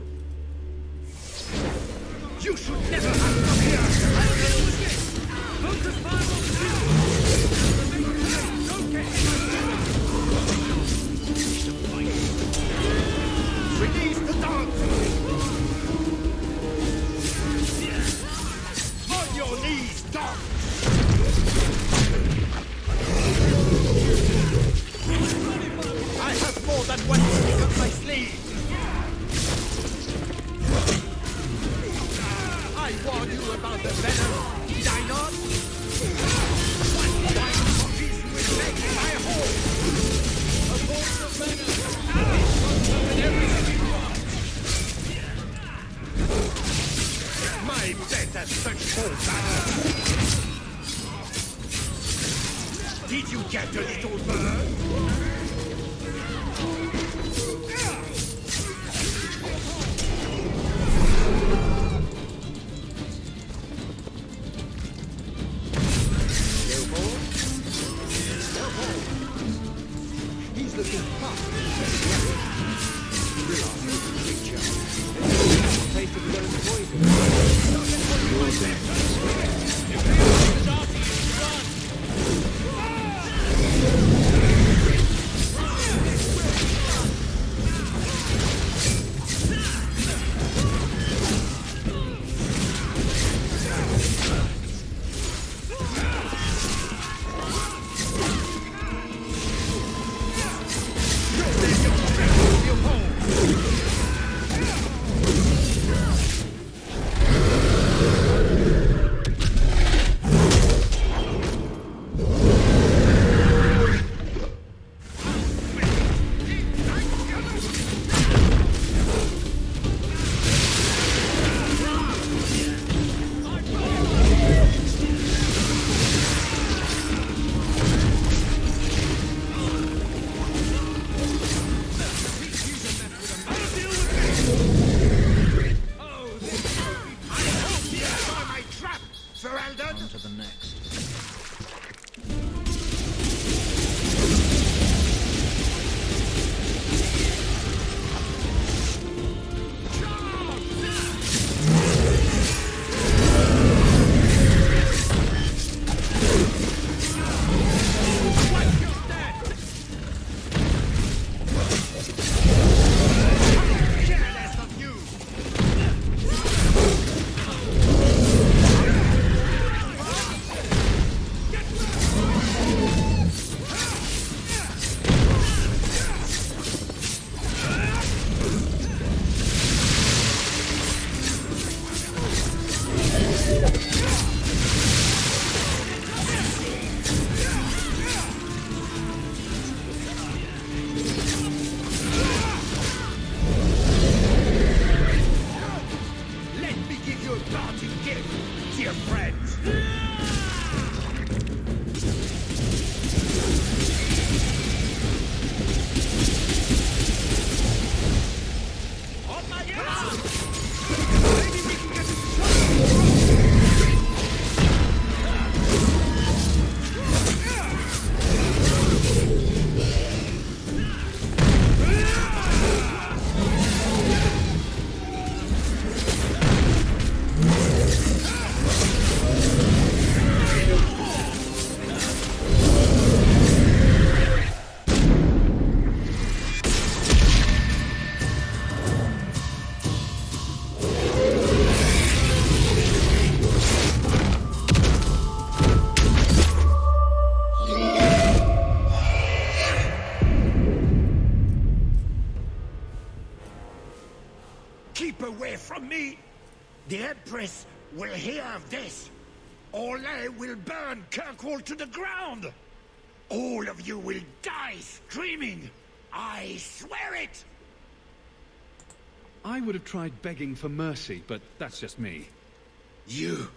You should never have come here! I'll deal with this! Focus fire on Release the dogs! On your knees, dog! I have more than one trick up my sleeve! I warned you about the venom, did I not? One wine copies will make my home! Avoid the venom! My bet has such full valor! Did you get a little bird? He's looking fast. Taste of his own On to the next. The Empress will hear of this. Orlais will burn Kirkwall to the ground. All of you will die screaming. I swear it! I would have tried begging for mercy, but that's just me. You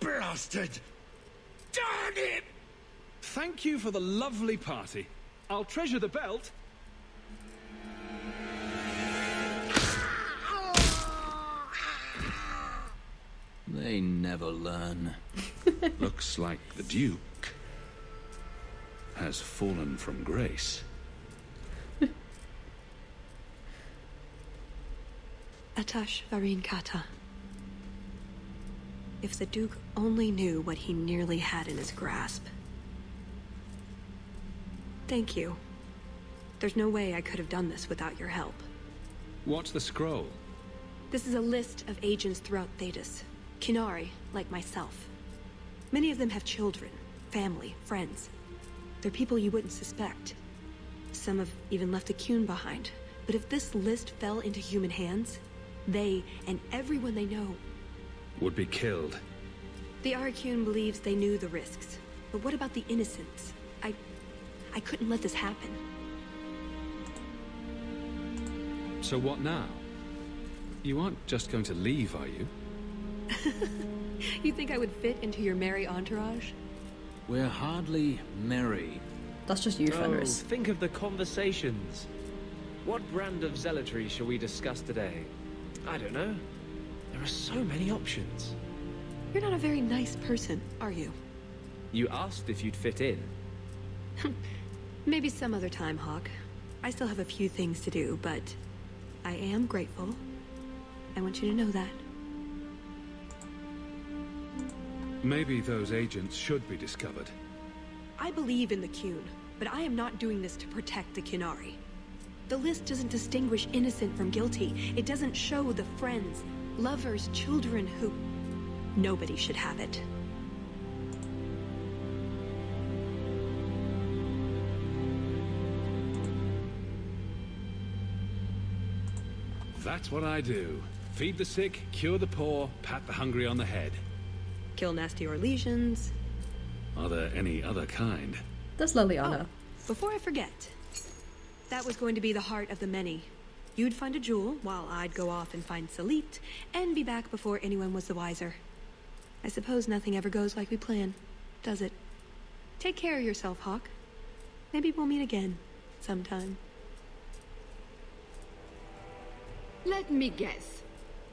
bastard! Darn it! Thank you for the lovely party. I'll treasure the belt. They never learn. Looks like the Duke has fallen from grace. Atash Varin Kata. If the Duke only knew what he nearly had in his grasp. Thank you. There's no way I could have done this without your help. What's the scroll? This is a list of agents throughout Thetis. Kinari, like myself. Many of them have children, family, friends. They're people you wouldn't suspect. Some have even left a Qun behind. But if this list fell into human hands, they and everyone they know would be killed. The Arakun believes they knew the risks. But what about the innocents? I couldn't let this happen. So what now? You aren't just going to leave, are you? You think I would fit into your merry entourage? We're hardly merry. That's just you, Fenris. Think of the conversations. What brand of zealotry shall we discuss today? I don't know. There are so many options. You're not a very nice person, are you? You asked if you'd fit in. Maybe some other time, Hawk. I still have a few things to do, but I am grateful. I want you to know that. Maybe those agents should be discovered. I believe in the Qun, but I am not doing this to protect the Kinari. The list doesn't distinguish innocent from guilty. It doesn't show the friends, lovers, children who... Nobody should have it. That's what I do. Feed the sick, cure the poor, pat the hungry on the head. Kill nasty Orlesians. Are there any other kind? There's Liliana. Oh, before I forget, that was going to be the heart of the many. You'd find a jewel, while I'd go off and find Salit, and be back before anyone was the wiser. I suppose nothing ever goes like we plan, does it? Take care of yourself, Hawk. Maybe we'll meet again, sometime. Let me guess.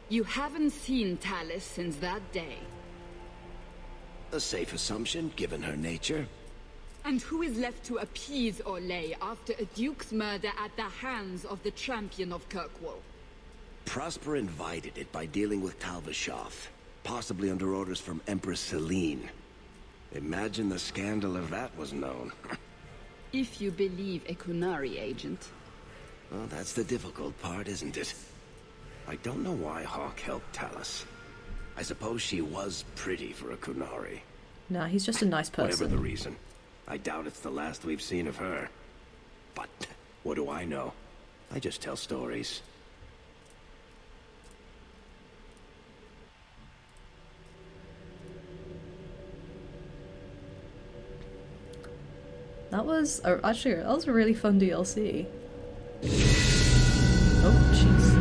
You haven't seen Tallis since that day. A safe assumption, given her nature. And who is left to appease Orlais after a duke's murder at the hands of the champion of Kirkwall? Prosper invited it by dealing with Talvashoth, possibly under orders from Empress Celine. Imagine the scandal if that was known. If you believe a Kunari agent. Well, that's the difficult part, isn't it? I don't know why Hawk helped Tallis. I suppose she was pretty for a Kunari. Nah, he's just a nice person. Whatever the reason. I doubt it's the last we've seen of her. But what do I know? I just tell stories. That was actually that was a really fun DLC. Oh jeez.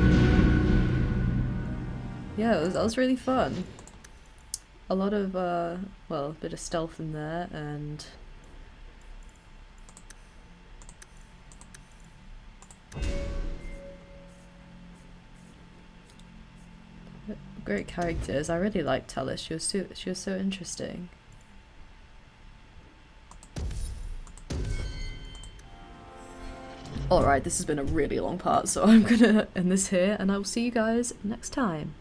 Yeah, that was really fun. A lot of well, a bit of stealth in there and great characters. I really liked Tallis. She was so interesting. Alright, this has been a really long part, so I'm gonna end this here, and I will see you guys next time.